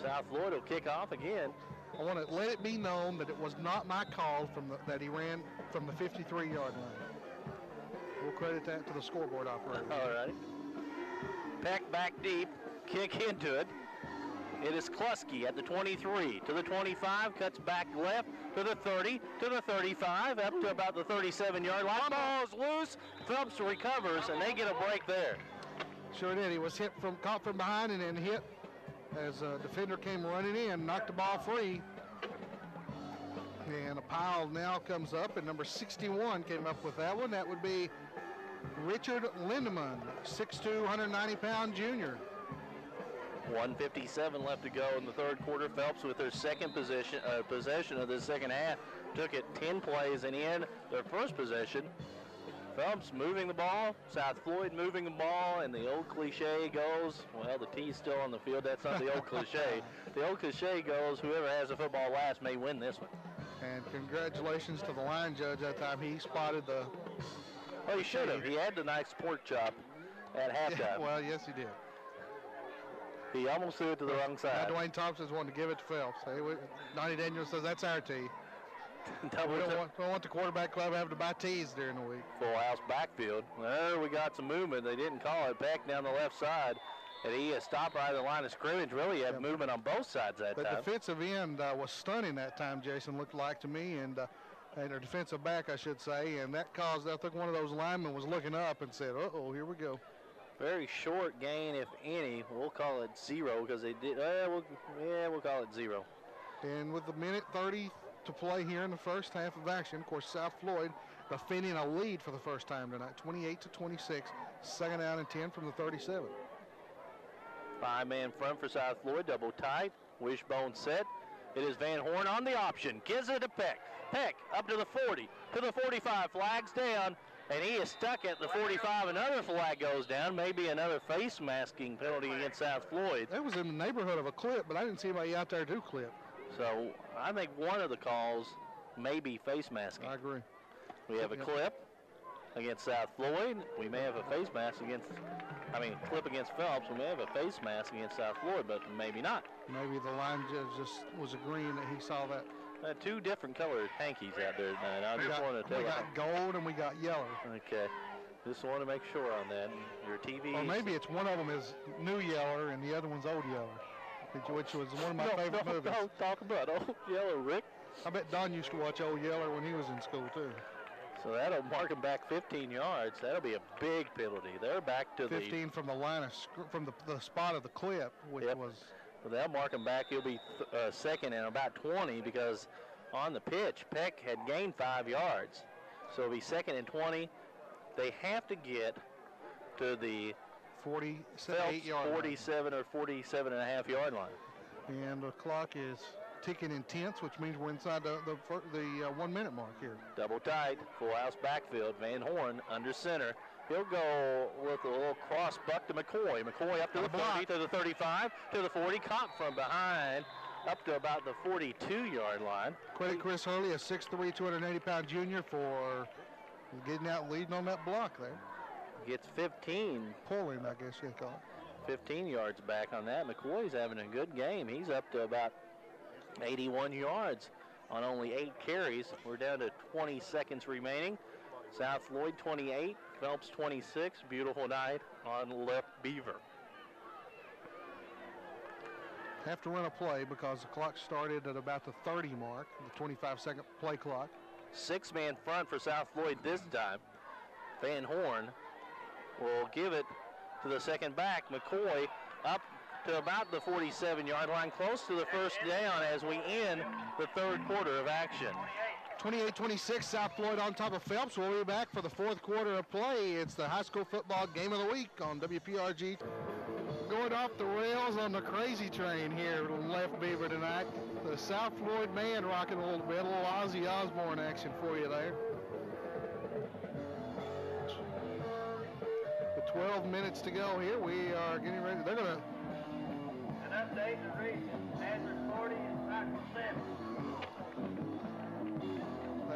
South Floyd will kick off again. I want to let it be known that it was not my call that he ran from the 53-yard line. We'll credit that to the scoreboard operator. All right. Peck back deep, kick into it. It is Kluski at the 23, to the 25, cuts back left, to the 30, to the 35, up to about the 37-yard line. Ball's loose. Phelps recovers, and they get a break there. Sure did. He was caught from behind and then hit as a defender came running in, knocked the ball free. And a pile now comes up, and number 61 came up with that one. That would be Richard Lindemann, 6'2", 190-pound junior. 1:57 left to go in the third quarter. Phelps with their second possession of the second half. Took it 10 plays and in their first possession. Phelps moving the ball, South Floyd moving the ball, and the old cliche goes, well, the T's still on the field. That's not the old cliche. The old cliche goes, whoever has the football last may win this one. And congratulations to the line judge that time. He spotted the... Well, he should have. He had the nice pork chop at halftime. Yeah, well, yes, he did. He almost threw it to the wrong side. Dwayne Thompson's wanted to give it to Phelps. Donnie Daniels says, that's our tee. We don't want the quarterback club having to buy tees during the week. Full house backfield. There we got some movement. They didn't call it. Peck down the left side. And he stopped right at the line of scrimmage. Really had movement on both sides that time. The defensive end was stunning that time, Jason, looked like to me, and our defensive back, I should say, and that caused, I think one of those linemen was looking up and said, uh-oh, here we go. Very short gain, if any. We'll call it 0 because they did. We'll call it 0. And with a minute 30 to play here in the first half of action, of course, South Floyd defending a lead for the first time tonight, 28-26, second down and 10 from the 37. 5-man front for South Floyd, double tight, wishbone set. It is Van Horn on the option, gives it to Peck. Peck up to the 40, to the 45, flags down, and he is stuck at the 45. Another flag goes down, maybe another face masking penalty against South Floyd. That was in the neighborhood of a clip, but I didn't see anybody out there do clip. So I think one of the calls may be face masking. I agree. We have a clip against South Floyd. We may have a face mask against, clip against Phelps. We may have a face mask against South Floyd, but maybe not. Maybe the line judge just was agreeing that he saw that. Two different colored hankies out there tonight. I just want to tell you. We got gold and we got yellow. Okay. Just want to make sure on that. Your TV. Or maybe it's one of them is new yeller and the other one's old yeller, which was one of my favorite movies. Don't talk about Old Yeller, Rick. I bet Don used to watch Old Yeller when he was in school too. So that'll mark him back 15 yards. That'll be a big penalty. They're back to 15 from the line of from the spot of the clip, which was. Well, they'll mark him back. He'll be second and about 20 because on the pitch, Peck had gained 5 yards. So it'll be second and 20. They have to get to the 47 or 47 and a half yard line. And the clock is ticking in tenths, which means we're inside the 1 minute mark here. Double tight, full house backfield. Van Horn under center. He'll go with a little cross buck to McCoy. McCoy up to the 30, to the 35, to the 40, caught from behind, up to about the 42-yard line. Credit Chris Hurley, a 6'3", 280-pound junior, for getting out and leading on that block there. Gets 15. Pulling, I guess you call it. 15 yards back on that. McCoy's having a good game. He's up to about 81 yards on only 8 carries. We're down to 20 seconds remaining. South Floyd 28, Phelps 26. Beautiful night on left Beaver. Have to run a play because the clock started at about the 30 mark, the 25-second play clock. 6-man front for South Floyd this time. Van Horn will give it to the second back. McCoy up to about the 47-yard line, close to the first down as we end the third quarter of action. 28-26, South Floyd on top of Phelps. We'll be back for the fourth quarter of play. It's the high school football game of the week on WPRG. Going off the rails on the crazy train here on left Beaver tonight. The South Floyd band rocking a little bit, a little Ozzy Osbourne action for you there. With 12 minutes to go here, we are getting ready. They're going to... An update to reach Nazareth 40 and Cycle 7.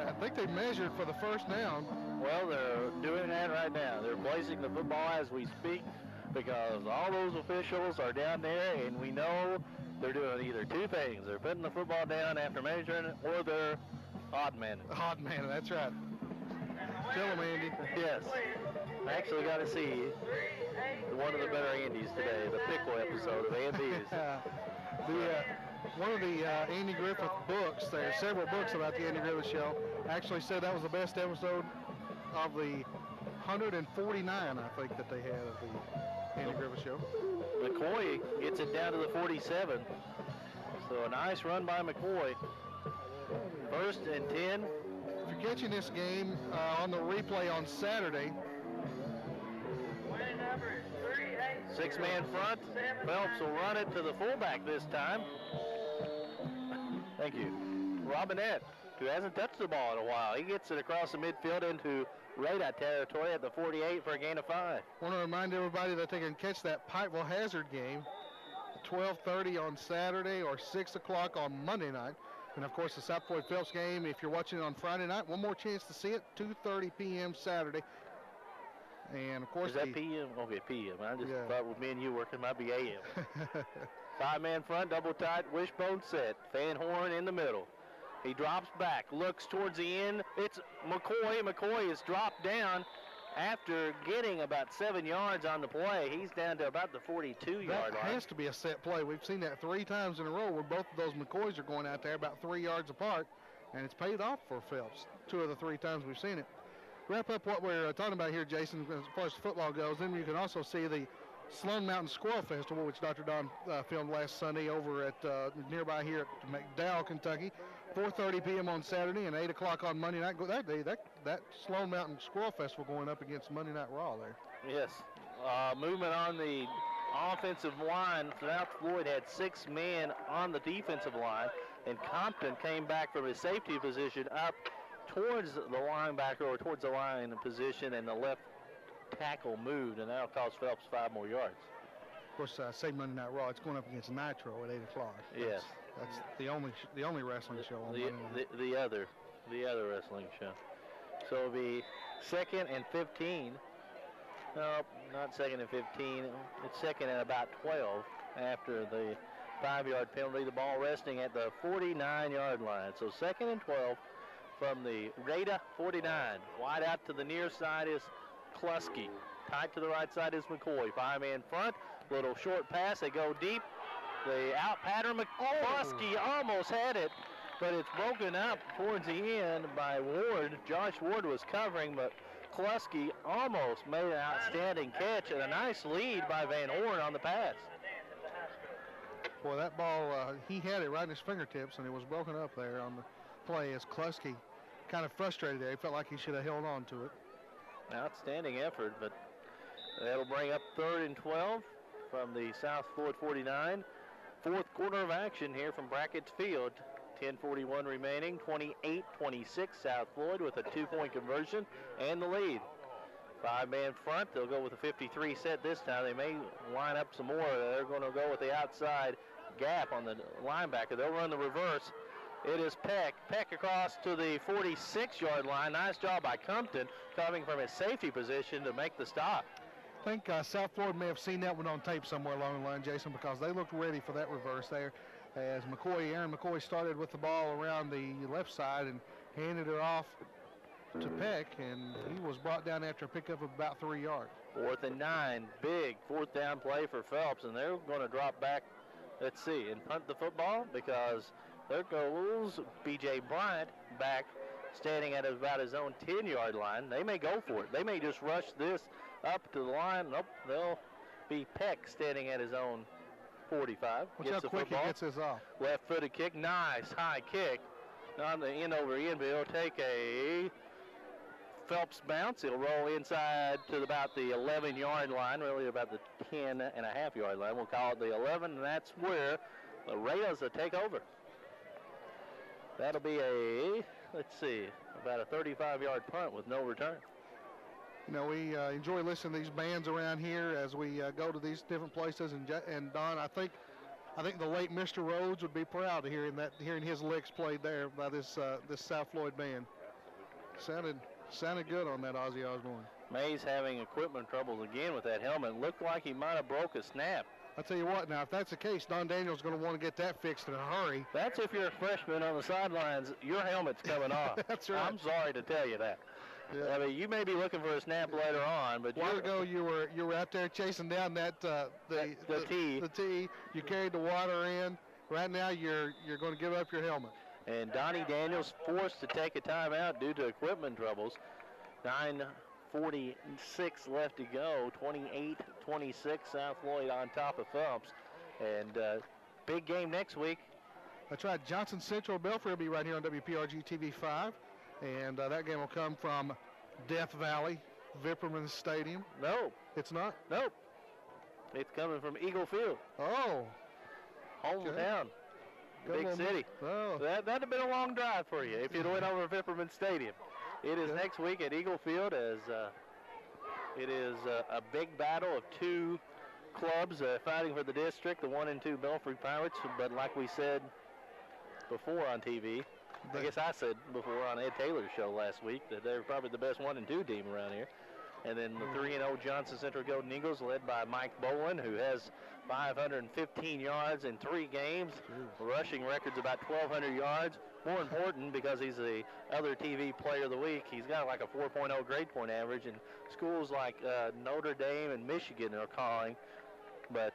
I think they measured for the first down. Well, they're doing that right now. They're placing the football as we speak because all those officials are down there, and we know they're doing either two things. They're putting the football down after measuring it, or they're odd man. Odd man, that's right. Tell them, Andy. Yes. I actually got to see one of the better Andys today, the Pickle episode of Andy's. One of the Andy Griffith books, there are several books about the Andy Griffith Show, actually said that was the best episode of the 149, I think, that they had of the Andy Griffith Show. McCoy gets it down to the 47. So a nice run by McCoy. First and 10. If you're catching this game on the replay on Saturday, 6-man front. Phelps will run it to the fullback this time. Thank you. Robinette, who hasn't touched the ball in a while. He gets it across the midfield into radar territory at the 48 for a gain of 5. I want to remind everybody that they can catch that Pikeville Hazard game at 12:30 on Saturday or 6 o'clock on Monday night. And, of course, the South Floyd Phelps game, if you're watching it on Friday night, one more chance to see it, 2:30 p.m. Saturday. And, of course, is that p.m.? Okay, p.m. I just thought with me and you working, it might be a.m. 5-man front, double tight, wishbone set. Van Horn in the middle. He drops back, looks towards the end. It's McCoy. McCoy is dropped down after getting about 7 yards on the play. He's down to about the 42-yard line. That has to be a set play. We've seen that 3 times in a row where both of those McCoys are going out there about 3 yards apart, and it's paid off for Phelps 2 of the 3 times we've seen it. Wrap up what we're talking about here, Jason, as far as football goes. Then you can also see the Sloan Mountain Squirrel Festival, which Dr. Don filmed last Sunday over at nearby here at McDowell, Kentucky. 4:30 p.m. on Saturday and 8 o'clock on Monday night. That day, that Sloan Mountain Squirrel Festival going up against Monday Night Raw there. Yes. Movement on the offensive line. South Floyd had 6 men on the defensive line, and Compton came back from his safety position up towards the linebacker or towards the line position, and the left tackle moved, and that'll cost Phelps 5 more yards. Of course, say Monday Night Raw, it's going up against Nitro at 8 o'clock. Yes. That's the only wrestling show on Monday night. The other wrestling show. So it'll be 2nd and 15. No, not 2nd and 15. It's 2nd and about 12 after the 5-yard penalty. The ball resting at the 49-yard line. So 2nd and 12 from the Rada 49. Wide out to the near side is Klusky. Tight to the right side is McCoy. 5-man front. Little short pass. They go deep. The out pattern. Klusky almost had it, but it's broken up towards the end by Ward. Josh Ward was covering, but Klusky almost made an outstanding catch and a nice lead by Van Horn on the pass. Boy, that ball, he had it right in his fingertips, and it was broken up there on the play as Klusky kind of frustrated there. He felt like he should have held on to it. Outstanding effort, but that'll bring up 3rd and 12 from the South Floyd 49. 4th quarter of action here from Brackett's Field. 10:41 remaining, 28-26 South Floyd with a 2-point conversion and the lead. 5-man front. They'll go with a 53 set this time. They may line up some more. They're going to go with the outside gap on the linebacker. They'll run the reverse. It is Peck. Peck across to the 46-yard line. Nice job by Compton coming from his safety position to make the stop. I think South Floyd may have seen that one on tape somewhere along the line, Jason, because they looked ready for that reverse there. As Aaron McCoy started with the ball around the left side and handed it off to Peck, and he was brought down after a pickup of about 3 yards. 4th and 9, big 4th down play for Phelps, and they're going to drop back, let's see, and punt the football because there goes B.J. Bryant back standing at about his own 10-yard line. They may go for it. They may just rush this up to the line. Nope, they'll be Peck standing at his own 45. Watch how quick he gets this off. Left-footed kick, nice high kick. On the end over end, but he'll take a Phelps bounce. He'll roll inside to about the 11-yard line, really about the 10.5-yard line. We'll call it the 11, and that's where the Rails will take over. That'll be let's see, about a 35-yard punt with no return. You know, we enjoy listening to these bands around here as we go to these different places. And Don, I think the late Mr. Rhodes would be proud of hearing his licks played there by this South Floyd band. Sounded good on that Ozzy Osbourne. Mays having equipment troubles again with that helmet. Looked like he might have broke a snap. I'll tell you what, now, if that's the case, Don Daniel's going to want to get that fixed in a hurry. That's if you're a freshman on the sidelines, your helmet's coming off. That's right. I'm sorry to tell you that. Yeah. I mean, you may be looking for a snap later on, but a while ago you were out there chasing down that the tee. The tee. You carried the water in. Right now you're going to give up your helmet. And Donnie Daniels forced to take a timeout due to equipment troubles. 9:46 left to go. 28-26 South Floyd on top of Phelps. And big game next week. That's right. Johnson Central Belfry will be right here on WPRGtv 5. And that game will come from Death Valley, Vipperman Stadium. No. It's not? Nope. It's coming from Eagle Field. Oh. Hometown. Big city. Oh. That'd have been a long drive for you if you'd went over Vipperman Stadium. It is next week at Eagle Field as it is a big battle of 2 clubs fighting for the district, the 1 and 2 Belfry Pirates. But like we said before on TV, I guess I said before on Ed Taylor's show last week that they're probably the best 1 and 2 team around here. And then the 3-0 Johnson Central Golden Eagles led by Mike Bowen, who has 515 yards in 3 games. Rushing record's about 1,200 yards. more important because he's the other TV player of the week. He's got like a 4.0 grade point average, and schools like Notre Dame and Michigan are calling. But,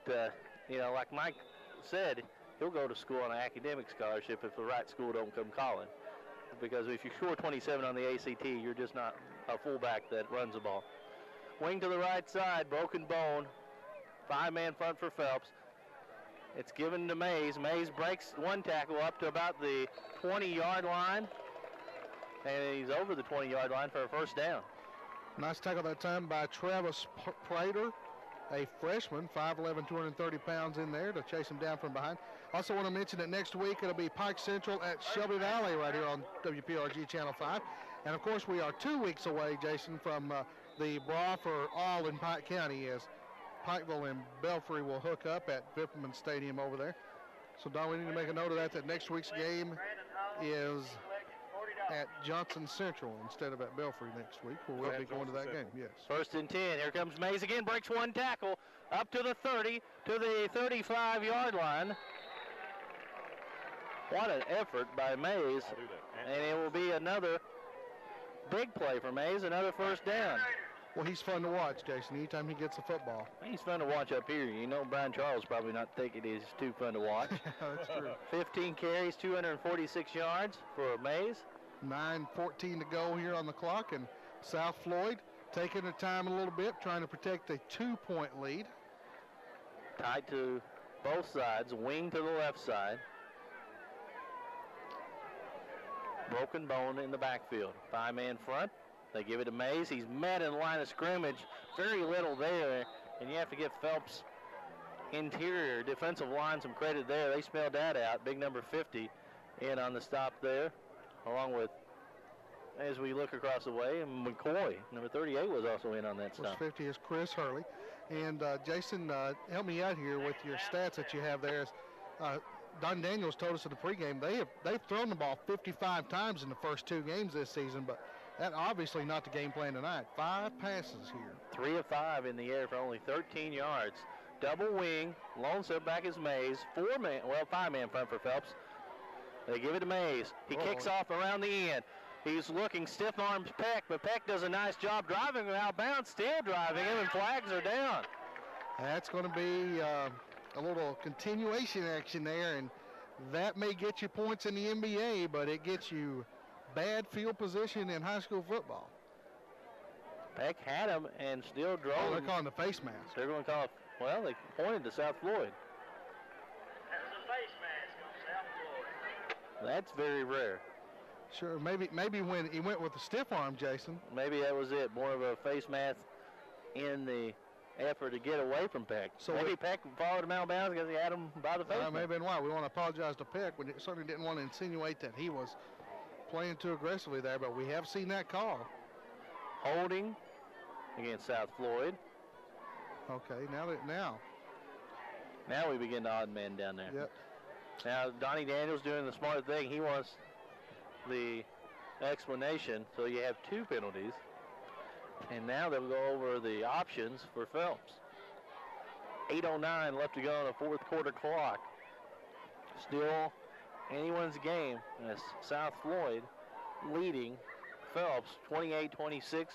like Mike said, he'll go to school on an academic scholarship if the right school don't come calling. Because if you score 27 on the ACT, you're just not a fullback that runs the ball. Wing to the right side, broken bone. 5-man front for Phelps. It's given to Mays. Mays breaks one tackle up to about the 20-yard line. And he's over the 20-yard line for a first down. Nice tackle that time by Travis Prater, a freshman, 5'11", 230 pounds in there to chase him down from behind. Also want to mention that next week it'll be Pike Central at Shelby Valley right here on WPRG Channel 5. And, of course, we are 2 weeks away, Jason, from the Bra for All in Pike County as Pikeville and Belfry will hook up at Vipperman Stadium over there. So, Don, we need to make a note of that next week's game is at Johnson Central instead of at Belfry next week, where we'll be going to that game, yes. 1st and 10. Here comes Mays again, breaks one tackle up to the 30, to the 35-yard line. What an effort by Mays, and it will be another big play for Mays, another first down. Well, he's fun to watch, Jason, anytime he gets the football. He's fun to watch up here. You know, Brian Charles probably not thinking he's too fun to watch. That's true. 15 carries, 246 yards for Mays. 9:14 to go here on the clock, and South Floyd taking their time a little bit, trying to protect a 2-point lead. Tied to both sides, wing to the left side. Broken bone in the backfield. 5-man front. They give it to Mays. He's met in the line of scrimmage. Very little there, and you have to give Phelps interior defensive line some credit there. They smelled that out. Big number 50 in on the stop there, along with, as we look across the way, McCoy. Number 38 was also in on that stop. 50 is Chris Hurley. And, Jason, help me out here with your stats that you have there. Don Daniels told us in the pregame they've thrown the ball 55 times in the first 2 games this season, but that obviously not the game plan tonight. 5 passes here. 3 of 5 in the air for only 13 yards. Double wing, lone setback is Mays. 5-man front for Phelps. They give it to Mays. He kicks off around the end. He's looking, stiff arms Peck, but Peck does a nice job driving him out of bounds, still driving him, and flags are down. That's going to be a little continuation action there, and that may get you points in the NBA, but it gets you bad field position in high school football. Peck had him and still drove. Oh, they're calling the face mask. They're going to call it, well, they pointed to South Floyd. That was a face mask on South Floyd. That's very rare. Sure, maybe when he went with the stiff arm, Jason. Maybe that was it, more of a face mask in the effort to get away from Peck. So maybe Peck followed him out of bounds because he had him by the face. That may have been why. We want to apologize to Peck. We certainly didn't want to insinuate that he was playing too aggressively there, but we have seen that call. Holding against South Floyd. Okay, now we begin to odd man down there. Yep. Now Donnie Daniels doing the smart thing. He wants the explanation, so you have 2 penalties. And now they'll go over the options for Phelps. 8:09 left to go on the 4th quarter clock. Still anyone's game as South Floyd leading Phelps 28-26.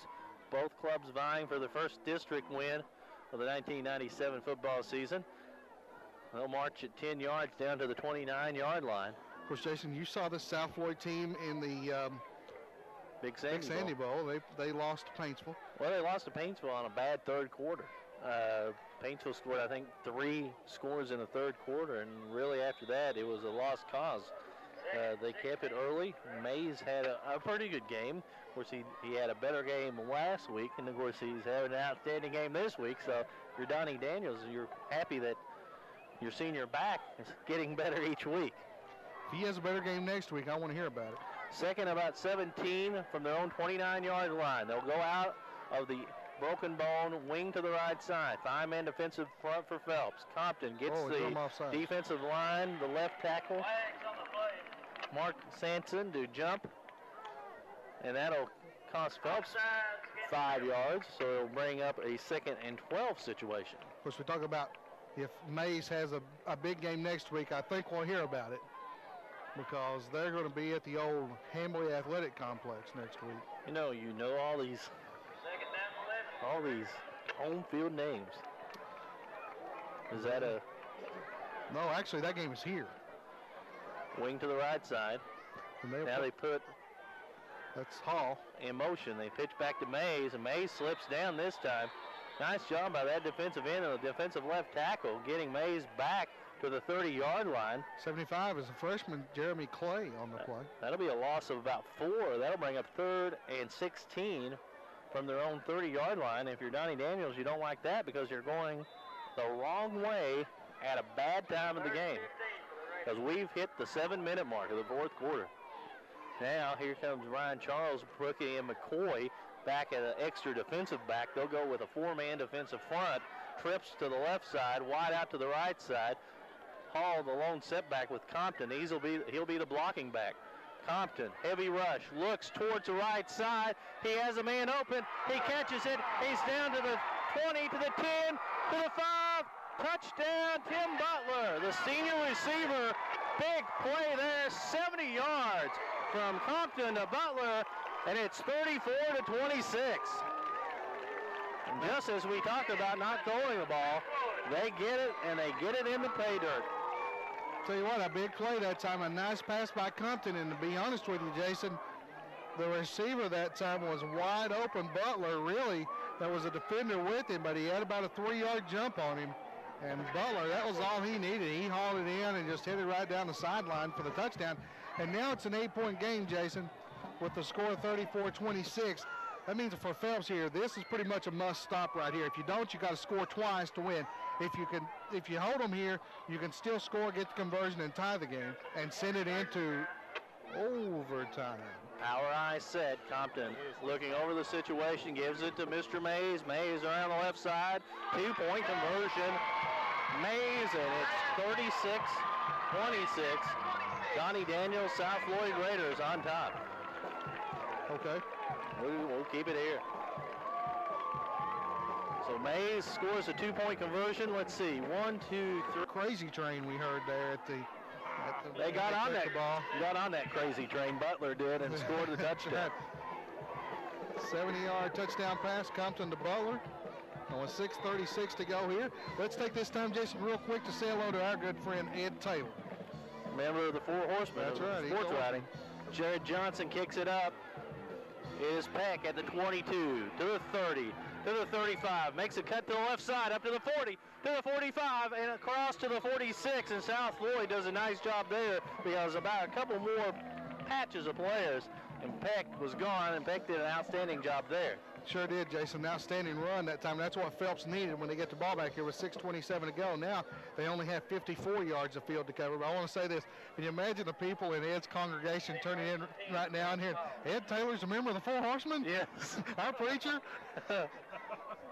Both clubs vying for the first district win of the 1997 football season. They'll march at 10 yards down to the 29-yard line. Of course, Jason, you saw the South Floyd team in the Big Sandy Bowl. They lost to Paintsville. Well, they lost to Paintsville on a bad 3rd quarter. Paintsville scored, I think, 3 scores in the 3rd quarter, and really after that, it was a lost cause. They kept it early. Mays had a pretty good game. Of course, he had a better game last week, and of course, he's having an outstanding game this week. So, you're Donnie Daniels, you're happy that your senior back is getting better each week. If he has a better game next week, I want to hear about it. Second, about 17 from their own 29-yard line. They'll go out of the broken bone, wing to the right side. 5-man defensive front for Phelps. Compton gets the defensive line, the left tackle, Mark Sanson, to jump. And that'll cost Phelps 5 yards, so it'll bring up a 2nd and 12 situation. Of course, we talk about if Mays has a big game next week, I think we'll hear about it. because they're going to be at the old Hamley Athletic Complex next week. You know all these Second down, 11. all these home field names. Is that a No, actually, that game is here. wing to the right side? And Now they put that's Hall. in motion. They pitch back to Mays, and Mays slips down this time. Nice job by that defensive end and the defensive left tackle, getting Mays back to the 30-yard line. 75 is a freshman, Jeremy Clay, on the play. That'll be a loss of about 4. That'll bring up 3rd and 16 from their own 30-yard line. If you're Donnie Daniels, you don't like that because you're going the wrong way at a bad time of the game, because we've hit the 7-minute mark of the 4th quarter. Now here comes Ryan Charles, Brookie, and McCoy back at an extra defensive back. They'll go with a 4-man defensive front. Trips to the left side, wide out to the right side. Hall, the lone setback with Compton. He'll be the blocking back. Compton, heavy rush, looks towards the right side. He has a man open. He catches it. He's down to the 20, to the 10, to the 5. Touchdown, Tim Butler, the senior receiver. Big play there, 70 yards from Compton to Butler, and it's 34-26. And just as we talked about not throwing the ball, they get it, and they get it in the pay dirt. Tell you what, a big play that time, a nice pass by Compton, and to be honest with you, Jason, the receiver that time was wide open. Butler, really, there was a defender with him, but he had about a 3-yard jump on him. And Butler, that was all he needed. He hauled it in and just hit it right down the sideline for the touchdown. And now it's an 8-point game, Jason, with the score 34-26. That means for Phelps here, this is pretty much a must stop right here. If you don't, you got to score twice to win. If you hold them here, you can still score, get the conversion, and tie the game, and send it into overtime. Power eye set. Compton looking over the situation, gives it to Mr. Mays. Mays around the left side. 2-point conversion. Mays, and it's 36-26. Donnie Daniels, South Floyd Raiders on top. Okay. We'll keep it here. So Mays scores a 2-point conversion. Let's see. 1, 2, 3. Crazy train we heard there at the They got on that ball. Got on that crazy train. Butler did, and scored the touchdown. 70-yard touchdown pass, Compton to Butler. Only 6:36 to go here. Let's take this time, Jason, real quick to say hello to our good friend Ed Taylor. Member of the Four Horsemen. That's right. Sports writing. Jared Johnson kicks it up. It is Peck at the 22, to the 30, to the 35. Makes a cut to the left side, up to the 40, to the 45, and across to the 46. And South Floyd does a nice job there because about a couple more patches of players, and Peck was gone, and Peck did an outstanding job there. Sure did, Jason. Outstanding run that time. That's what Phelps needed when they get the ball back here with 6:27 to go. Now they only have 54 yards of field to cover. But I want to say this. Can you imagine the people in Ed's congregation turning in right now and hearing, Ed Taylor's a member of the Four Horsemen? Yes. Our preacher?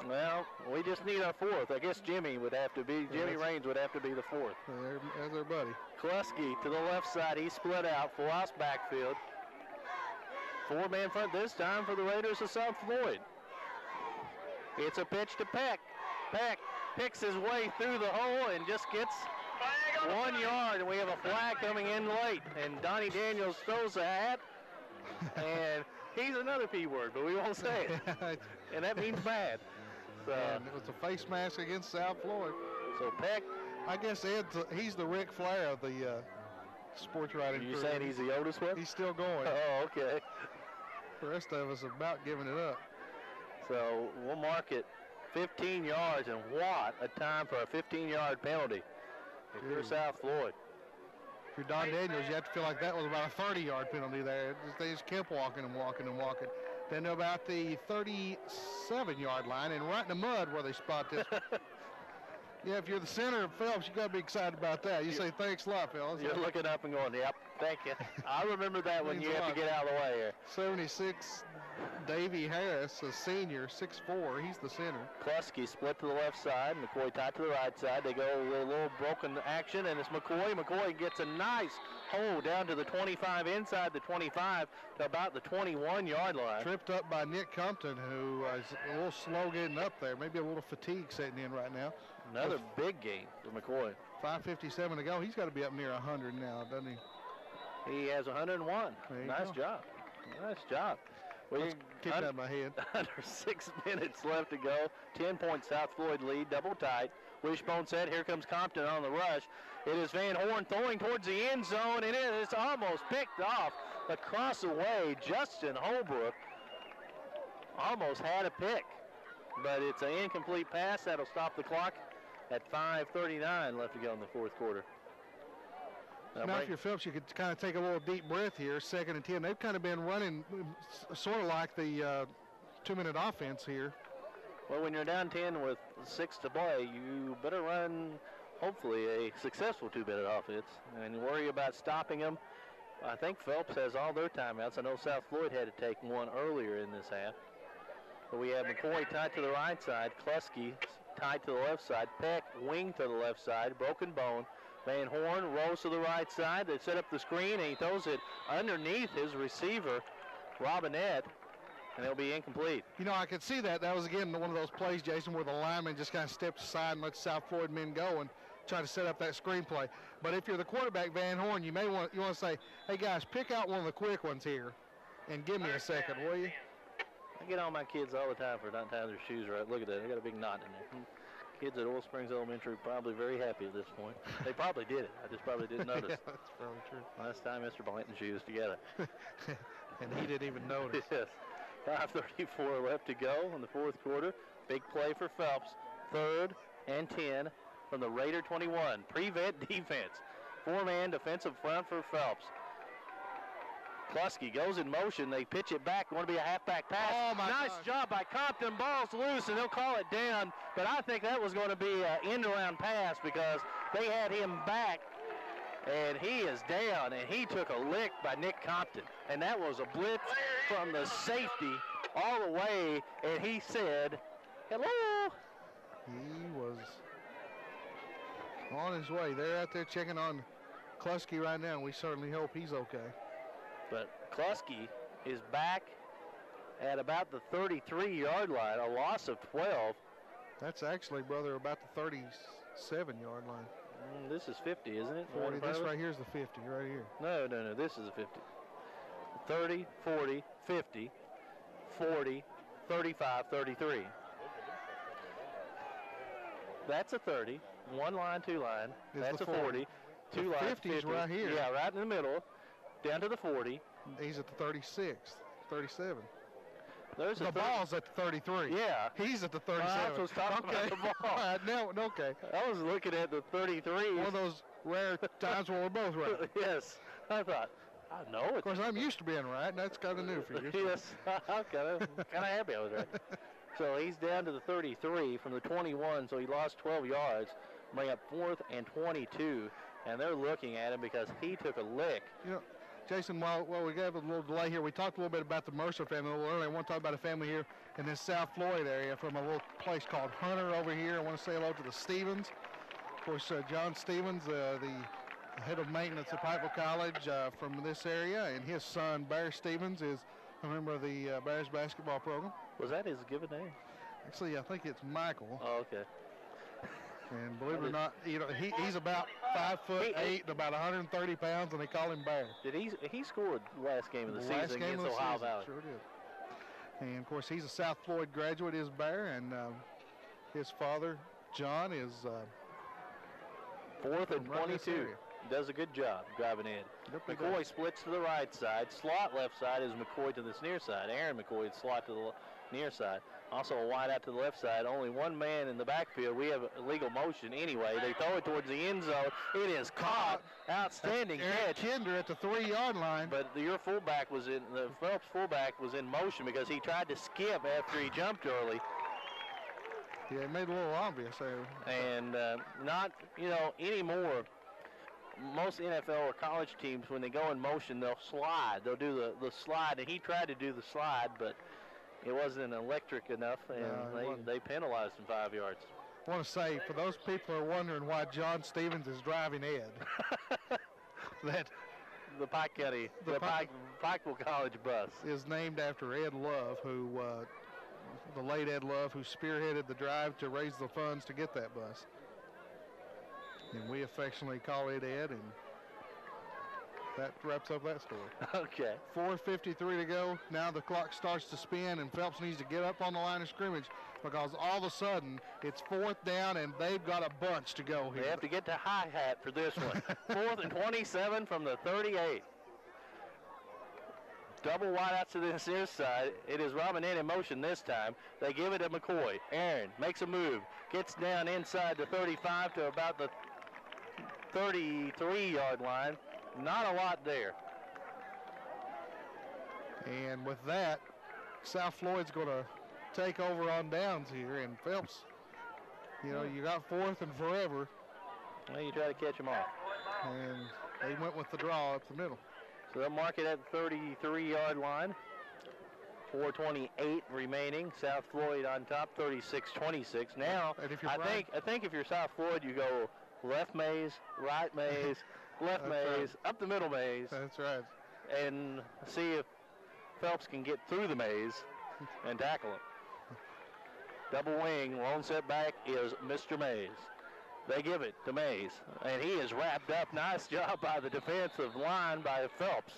Well, we just need our fourth. I guess Jimmy would have to be, Jimmy Raines would have to be the fourth. There's our buddy. Kluski to the left side. He split out. Full house backfield. 4-man front this time for the Raiders of South Floyd. It's a pitch to Peck. Peck picks his way through the hole and just gets 1 yard, and we have a flag coming in late. And Donnie Daniels throws a hat, and he's another P word, but we won't say it. And that means bad. So, and it was a face mask against South Floyd. So Peck, I guess he's the Ric Flair of the sports writing crew. You saying he's the oldest one? He's still going. Oh, okay. The rest of us are about giving it up. So we'll mark it 15 yards, and what a time for a 15-yard penalty. If you're South Floyd. If you're Don Daniels, you have to feel like that was about a 30-yard penalty there. They just kept walking and walking and walking. Then they're about the 37-yard line and right in the mud where they spot this. Yeah, if you're the center of Phelps, you got to be excited about that. You say, thanks a lot, fellas. You're looking up and going, yep, thank you. I remember that when you have to get out of the way here. 76, Davey Harris, a senior, 6'4", he's the center. Kluski split to the left side. McCoy tied to the right side. They go a little broken action, and it's McCoy. McCoy gets a nice hole down to the 25, inside the 25 to about the 21-yard line. Tripped up by Nick Compton, who is a little slow getting up there. Maybe a little fatigue setting in right now. Another big gain for McCoy. 5:57 to go. He's got to be up near 100 now, doesn't he? He has 101. Nice job. Nice job. Keep that in my head. Under 6 minutes left to go. 10-point South Floyd lead, double tight. Wishbone set. Here comes Compton on the rush. It is Van Horn throwing towards the end zone, and it is almost picked off across the way. Justin Holbrook almost had a pick, but it's an incomplete pass. That'll stop the clock at 5:39 left to go in the fourth quarter. Now, if you're Phelps, you could kind of take a little deep breath here. 2nd and 10. They've kind of been running sort of like the 2-minute offense here. Well, when you're down 10 with 6 to play, you better run, hopefully, a successful 2-minute offense and worry about stopping them. I think Phelps has all their timeouts. I know South Floyd had to take one earlier in this half. But we have McCoy tied to the right side, Klusky tied to the left side, Peck wing to the left side, Broken Bone. Van Horn rolls to the right side. They set up the screen, and he throws it underneath his receiver, Robinette, and it'll be incomplete. You know, I could see that. That was, again, one of those plays, Jason, where the lineman just kind of steps aside and lets South Floyd men go and try to set up that screenplay. But if you're the quarterback, Van Horn, you want to say, hey, guys, pick out one of the quick ones here and give me a second, will you? I get on my kids all the time for not tying their shoes right. Look at that. They got a big knot in there. Kids at Oil Springs Elementary probably very happy at this point. They probably did it. I just probably didn't notice. Yeah, that's probably true. Last time Mr. Blanton's shoes together. And he didn't even notice. Yes. 5:34 left to go in the fourth quarter. Big play for Phelps. 3rd and 10 from the Raider 21. Prevent defense. 4-man defensive front for Phelps. Klusky goes in motion. They pitch it back. Want to be a halfback pass. Oh, my nice gosh. job by Compton. Ball's loose, and they'll call it down. But I think that was going to be an end-around pass because they had him back, and he is down, and he took a lick by Nick Compton. And that was a blitz from the safety all the way, and he said, hello. He was on his way. They're out there checking on Klusky right now, and we certainly hope he's okay. But Klusky is back at about the 33-yard line, a loss of 12. That's actually, brother, about the 37-yard line. This is 50, isn't it? 40. This right here is the 50, right here. No. This is a 50. 30, 40, 50, 40, 35, 33. That's a 30. One line, two line. That's a 40. Two lines, 50's right here. Yeah, right in the middle. Down to the 40. He's at the 36, 37. There's the ball's at the 33. Yeah. He's at the 37. I was talking about the ball. All right, no, okay. I was looking at the 33. One of those rare times where we're both right. Yes. I thought, I know it. Of course, I'm used to being right, and that's kind of new for you. Yes. I'm kind of happy I was right. So he's down to the 33 from the 21, so he lost 12 yards. Bring up 4th and 22, and they're looking at him because he took a lick. You know, Jason, while we got a little delay here, we talked a little bit about the Mercer family a little earlier. I want to talk about a family here in this South Floyd area from a little place called Hunter over here. I want to say hello to the Stevens. Of course, John Stevens, the head of maintenance at Pikeville College from this area, and his son, Bear Stevens, is a member of the Bears basketball program. Was that his given name? Actually, I think it's Michael. Oh, okay. And believe it or not, you know, he's about 5'8" and about 130 pounds, and they call him Bear. Did he scored last game of the season Last game against of the Ohio season, Valley? sure did. And of course, he's a South Floyd graduate, is Bear, and his father, John, is 4th and right in this 22. area. Does a good job driving in. Yep, he McCoy does. splits to the right side. Slot left side is McCoy to this near side. Aaron McCoy slot to the near side. Also a wide out to the left side. Only one man in the backfield. We have illegal motion anyway. They throw it towards the end zone. It is caught. Outstanding Eric catch. Kinder at the 3-yard line. But your fullback was in, the Phelps fullback was in motion because he tried to skip after he jumped early. Yeah, it made it a little obvious there. And not, anymore. Most NFL or college teams, when they go in motion, they'll slide. They'll do the slide, and he tried to do the slide, but it wasn't electric enough, and they penalized him 5 yards. I want to say, for those people who are wondering why John Stevens is driving Ed, that the Pike County, the Pikeville College bus is named after Ed Love, who, the late Ed Love, who spearheaded the drive to raise the funds to get that bus. And we affectionately call it Ed. And that wraps up that story. Okay. 4:53 to go. Now the clock starts to spin, and Phelps needs to get up on the line of scrimmage because all of a sudden it's 4th down, and they've got a bunch to go here. They have to get to hi-hat for this one. 4th and 27 from the 38. Double wideouts to this near side. It is Robinette in motion this time. They give it to McCoy. Aaron makes a move. Gets down inside the 35 to about the 33-yard line. Not a lot there. And with that, South Floyd's going to take over on downs here. And Phelps, you know, you got 4th and forever. Well, you try to catch them off. And they went with the draw up the middle. So they'll mark it at the 33-yard line. 4:28 remaining. South Floyd on top, 36-26. Now, And if you're I think if you're South Floyd, you go left maze, right maze, left maze, right. up the middle maze, That's right. and see if Phelps can get through the maze and tackle him. Double wing, lone setback is Mr. Mays. They give it to Mays, and he is wrapped up. Nice job by the defensive line by Phelps.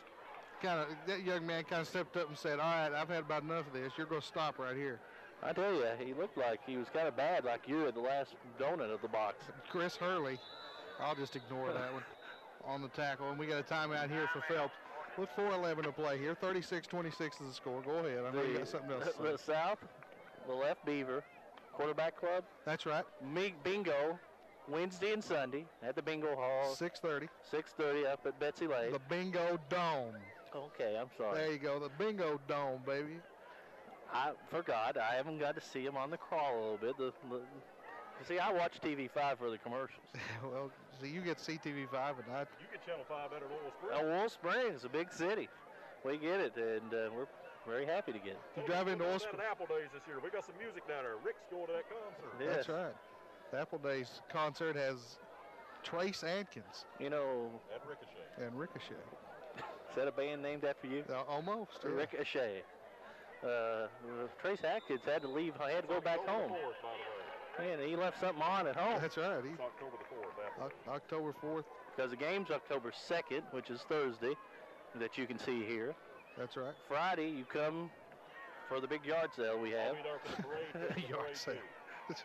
That young man kind of stepped up and said, all right, I've had about enough of this. You're going to stop right here. I tell you, he looked like he was kind of bad, like you at the last donut of the box. Chris Hurley, I'll just ignore that one, on the tackle. And we got a timeout here for Phelps with 4:11 to play here. 36-26 is the score. Go ahead. I know you got something else to say. The South, the Left Beaver Quarterback Club. That's right. Bingo, Wednesday and Sunday at the Bingo Hall. 6:30. 6:30 up at Betsy Lake. The Bingo Dome. Okay, I'm sorry. There you go. The Bingo Dome, baby. I forgot. I haven't got to see him on the crawl a little bit. See, I watch TV5 for the commercials. Well, see, you get CTV5 and I. You get Channel 5 better than Oil Springs. Wolf Springs, a big city. We get it, and we're very happy to get it. You drive into Oil Springs. Apple Days this year. We got some music down there. Rick's going to that concert. Yes. That's right. The Apple Days concert has Trace Adkins. You know. And Ricochet. And Ricochet. Is that a band named after you? Almost. Yeah. Ricochet. Trace Atkins had to leave. I had to go back home. 4th, by the way. Man, he left something on at home. That's right. It's October the 4th. October 4th. Because the game's October 2nd, which is Thursday, that you can see here. That's right. Friday, you come for the big yard sale we have. I'll be there for the parade. Yard sale.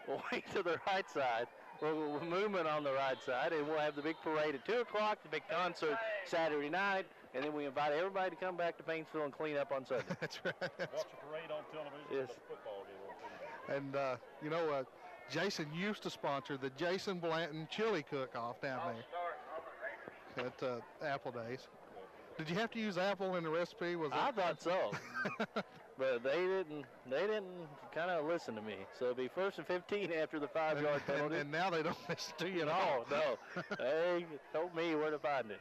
Way to the right side. We're moving on the right side, and we'll have the big parade at 2 o'clock, the big concert Saturday night, and then we invite everybody to come back to Paintsville and clean up on Sunday. That's right. Watch the parade on television. Yes. The football game on TV. And, you know, Jason used to sponsor the Jason Blanton Chili Cook-Off down there at Apple Days. Did you have to use apple in the recipe? I thought so. But they didn't kind of listen to me. So it'll be 1st and 15 after the 5-yard penalty. And now they don't listen to you at all. No. They told me where to find it.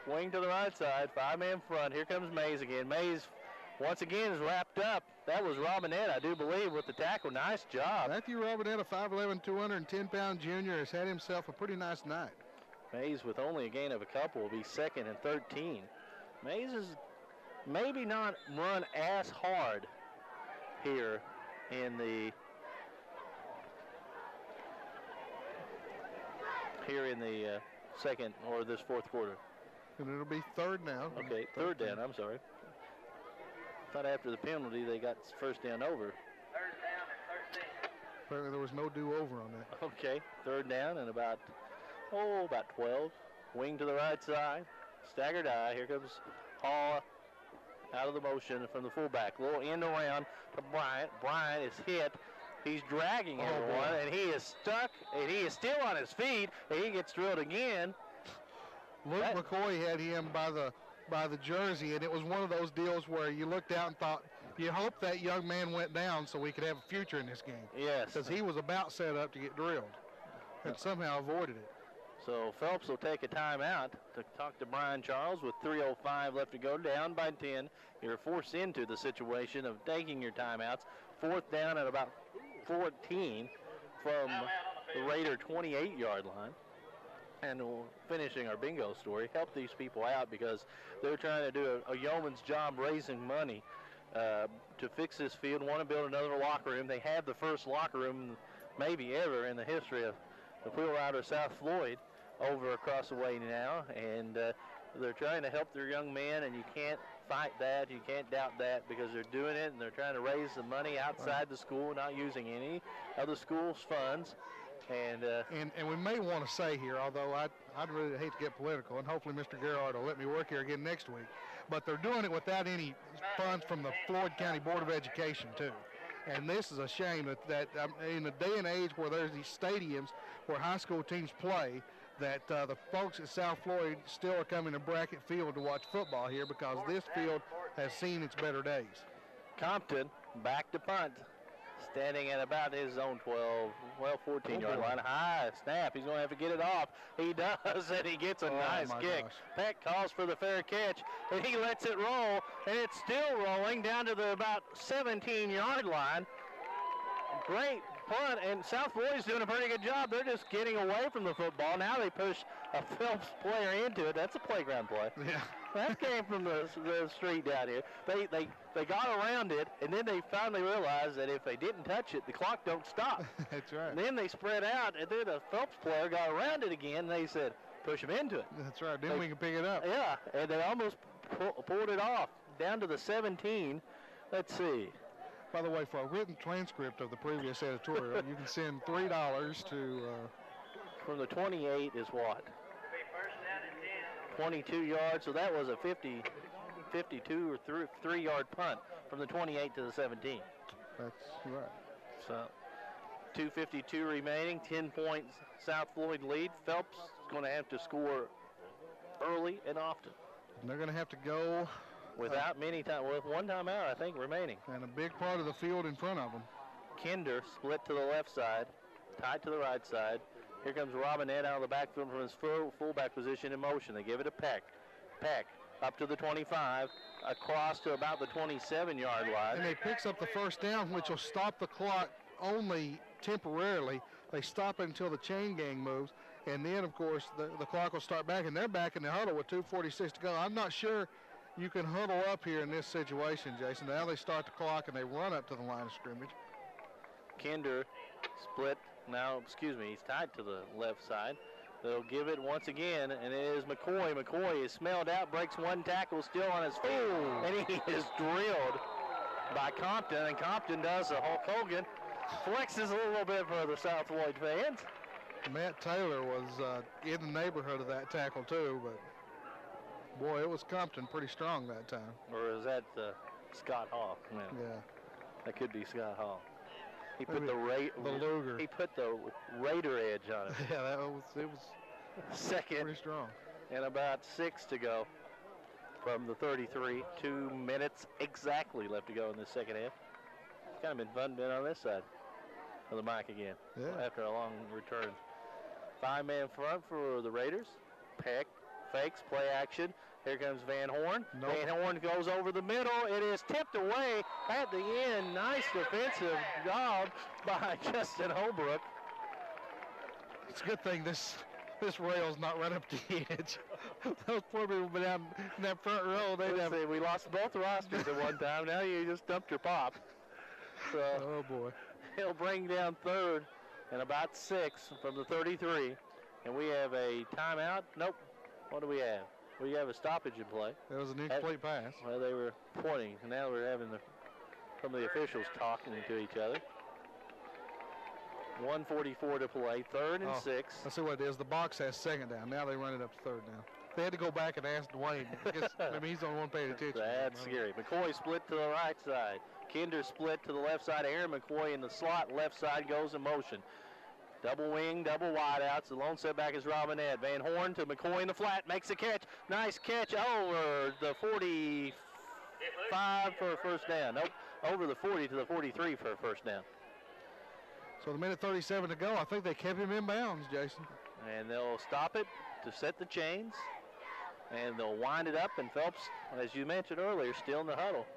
Wing to the right side, 5-man front. Here comes Mays again. Mays, once again, is wrapped up. That was Robinette, I do believe, with the tackle. Nice job. Matthew Robinette, a 5'11", 210-pound junior, has had himself a pretty nice night. Mays, with only a gain of a couple, will be 2nd and 13. Mays is maybe not run as hard here in the second or this 4th quarter. And it'll be 3rd down. Okay, 3rd down, I'm sorry. Thought after the penalty they got 1st down over. 3rd down and 13. Apparently there was no do-over on that. Okay, 3rd down and about 12. Wing to the right side. Staggered eye. Here comes Hall out of the motion from the fullback. Little end around to Bryant. Bryant is hit. He's dragging everyone, and he is stuck, and he is still on his feet, and he gets drilled again. Luke McCoy had him by the jersey, and it was one of those deals where you looked out and thought, you hope that young man went down so we could have a future in this game. Yes. Because he was about set up to get drilled and somehow avoided it. So Phelps will take a timeout to talk to Brian Charles with 3:05 left to go, down by 10. You're forced into the situation of taking your timeouts. 4th down at about 14 from the Raider 28-yard line. And we're finishing our bingo story. Help these people out because they're trying to do a yeoman's job raising money to fix this field, want to build another locker room. They have the first locker room maybe ever in the history of the Wheel Rider South Floyd over across the way now, and They're trying to help their young men, and you can't fight that. You can't doubt that because they're doing it, and they're trying to raise the money outside the school, not using any of the school's funds. And we may want to say here, although I'd really hate to get political, and hopefully Mr. Gerard will let me work here again next week, but they're doing it without any funds from the Floyd County Board of Education, too. And this is a shame that in a day and age where there's these stadiums where high school teams play, that the folks at South Floyd still are coming to Brackett Field to watch football here because this field has seen its better days. Compton back to punt, standing at about his own 14-yard line. High snap. He's going to have to get it off. He does, and he gets a nice kick. Gosh. Peck calls for the fair catch, and he lets it roll, and it's still rolling down to the about 17-yard line. Great punt, and South Floyd's doing a pretty good job. They're just getting away from the football. Now they push a Phelps player into it. That's a playground play. Yeah. That came from the street down here. They got around it, and then they finally realized that if they didn't touch it, the clock don't stop. That's right. And then they spread out, and then a Phelps player got around it again, and they said, push him into it. That's right. Then we can pick it up. Yeah, and they almost pulled it off down to the 17. Let's see. By the way, for a written transcript of the previous editorial, you can send $3 to... From the 28 is what? 22 yards, so that was a 52 or 3-yard punt from the 28 to the 17. That's right. So 2:52 remaining, 10 points South Floyd lead. Phelps is going to have to score early and often. And they're going to have to go... Without many time, with one timeout, I think, remaining. And a big part of the field in front of them. Kinder split to the left side, tied to the right side. Here comes Robinette out of the backfield from his fullback position in motion. They give it to Peck. Peck up to the 25, across to about the 27-yard line. And they picks up the first down, which will stop the clock only temporarily. They stop it until the chain gang moves. And then, of course, the clock will start back. And they're back in the huddle with 2:46 to go. I'm not sure you can huddle up here in this situation, Jason. Now they start the clock and they run up to the line of scrimmage. Kinder split. Now, he's tied to the left side. They'll give it once again, and it is McCoy. McCoy is smelled out, breaks one tackle, still on his feet, and he is drilled by Compton, and Compton does a Hulk Hogan, flexes a little bit for the South Floyd fans. Matt Taylor was in the neighborhood of that tackle, too, but boy, it was Compton pretty strong that time. Or is that Scott Hall? Man. Yeah. That could be Scott Hall. He put the Luger. He put the Raider edge on it. Yeah, it was second. Pretty strong. And about 6 to go from the 33. 2 minutes exactly left to go in the second half. It's kind of been fun being on this side of the mic again. Yeah. After a long return. 5-man front for the Raiders. Peck fakes, play action. Here comes Van Horn. Nope. Van Horn goes over the middle. It is tipped away at the end. Nice defensive job by Justin Holbrook. It's a good thing this rail's not right up the edge. Those poor people been down in that front row. We lost both rosters at one time. Now you just dumped your pop. So oh, boy. He'll bring down third and about 6 from the 33. And we have a timeout. Nope. What do we have? We have a stoppage in play. It was an incomplete pass. Well, they were pointing, and now we're having some of the officials talking to each other. 1:44 to play, 3rd and 6. Let's see what it is. The box has second down. Now they run it up to third down. They had to go back and ask Dwayne. He's the one paying attention. That's scary. McCoy split to the right side. Kinder split to the left side. Aaron McCoy in the slot left side goes in motion. Double wing, double wide outs. The lone setback is Robinette. Van Horn to McCoy in the flat. Makes a catch. Nice catch over the 45 for a first down. Nope, over the 40 to the 43 for a first down. So the minute 37 to go. I think they kept him in bounds, Jason. And they'll stop it to set the chains. And they'll wind it up. And Phelps, as you mentioned earlier, still in the huddle.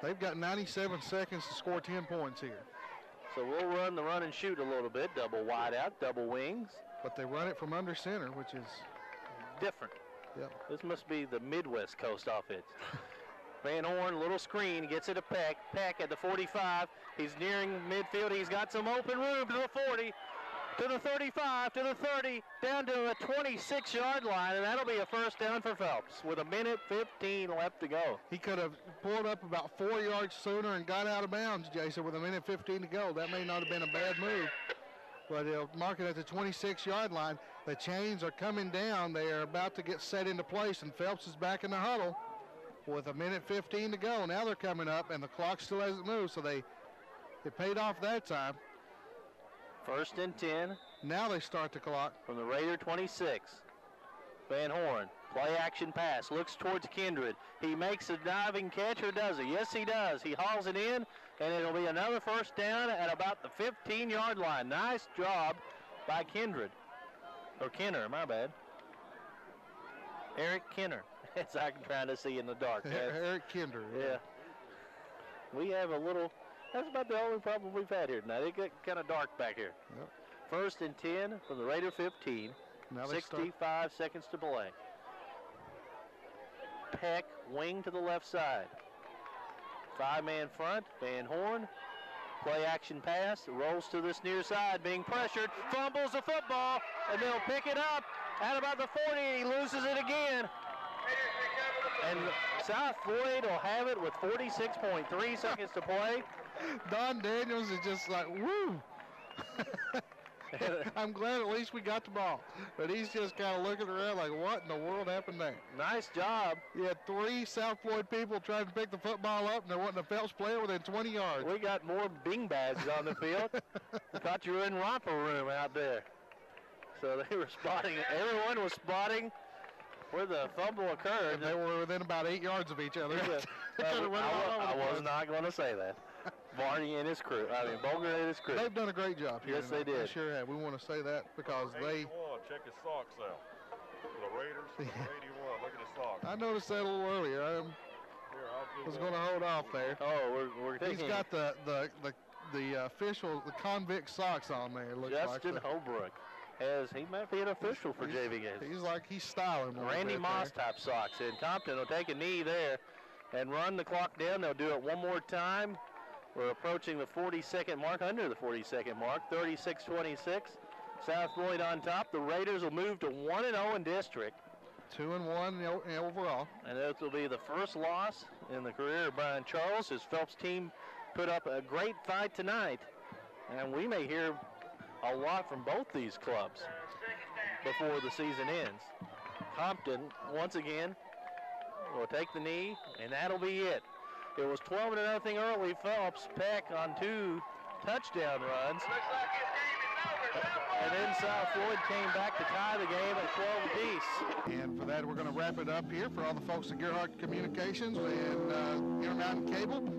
They've got 97 seconds to score 10 points here. So we'll run the run and shoot a little bit. Double wide out, double wings. But they run it from under center, which is different. Yep. This must be the Midwest Coast offense. Van Horn, little screen, gets it to Peck. Peck at the 45. He's nearing midfield. He's got some open room to the 40. to the 35, to the 30, down to the 26-yard line, and that'll be a first down for Phelps with 1:15 left to go. He could have pulled up about 4 yards sooner and got out of bounds, Jason, with 1:15 to go. That may not have been a bad move, but he'll mark it at the 26-yard line. The chains are coming down. They are about to get set into place, and Phelps is back in the huddle with 1:15 to go. Now they're coming up, and the clock still hasn't moved, so it paid off that time. First and 10. Now they start the clock. From the Raider 26. Van Horn, play action pass, looks towards Kindred. He makes a diving catch, or does he? Yes, he does. He hauls it in, and it'll be another first down at about the 15-yard line. Nice job by Kindred. Or Kenner, my bad. Eric Kenner, as I'm trying to see in the dark. Eric Kinder. Yeah. We have a little, that's about the only problem we've had here tonight. It got kind of dark back here. Yep. First and 10 from the Raider 15. Now 65 seconds to play. Peck, wing to the left side. 5-man front, Van Horn. Play action pass, rolls to this near side, being pressured, fumbles the football, and they'll pick it up at about the 40. He loses it again. And South Floyd will have it with 46.3 seconds to play. Don Daniels is just like, woo. I'm glad at least we got the ball. But he's just kind of looking around like, what in the world happened there? Nice job. You had 3 South Floyd people trying to pick the football up, and there wasn't a Phelps player within 20 yards. We got more bing bags on the field. Thought you were in romper room out there. So they were spotting, everyone was spotting where the fumble occurred. And they were within about 8 yards of each other. I was not going to say that. Barney and his crew. Boger and his crew. They've done a great job here. Yes, they did. They sure have. We want to say that because they. Check his socks out. For the Raiders, 81. Look at his socks. I noticed that a little earlier. I was going to hold off there. Oh, we're taking. He's got the official, the convict socks on there. It looks Justin Holbrook. He might be an official for JV games. He's styling. Randy Moss type socks. And Compton will take a knee there and run the clock down. They'll do it one more time. We're approaching the 40-second mark, under the 40-second mark, 36-26. South Floyd on top. The Raiders will move to 1-0 in district. 2-1 overall. And this will be the first loss in the career of Brian Charles. His Phelps team put up a great fight tonight. And we may hear a lot from both these clubs before the season ends. Compton, once again, will take the knee, and that'll be it. It was 12-0 early. Phelps, Peck on 2 touchdown runs. And then South Floyd came back to tie the game at 12 apiece. And for that, we're going to wrap it up here for all the folks at Gerhardt Communications and Intermountain Cable.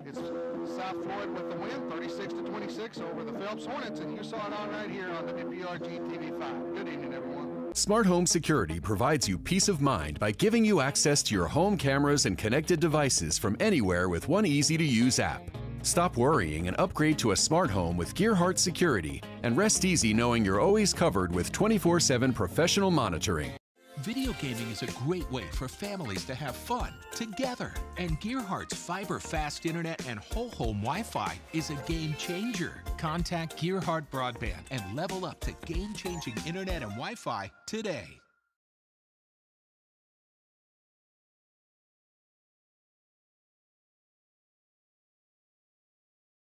It's South Floyd with the win, 36-26 over the Phelps Hornets, and you saw it all right here on WPRGtv 5. Good evening, everyone. Smart Home Security provides you peace of mind by giving you access to your home cameras and connected devices from anywhere with one easy-to-use app. Stop worrying and upgrade to a smart home with Gerhardt Security, and rest easy knowing you're always covered with 24/7 professional monitoring. Video gaming is a great way for families to have fun together, and Gerhardt's fiber fast internet and whole home Wi-Fi is a game changer. Contact Gerhardt Broadband and level up to game-changing internet and Wi-Fi today.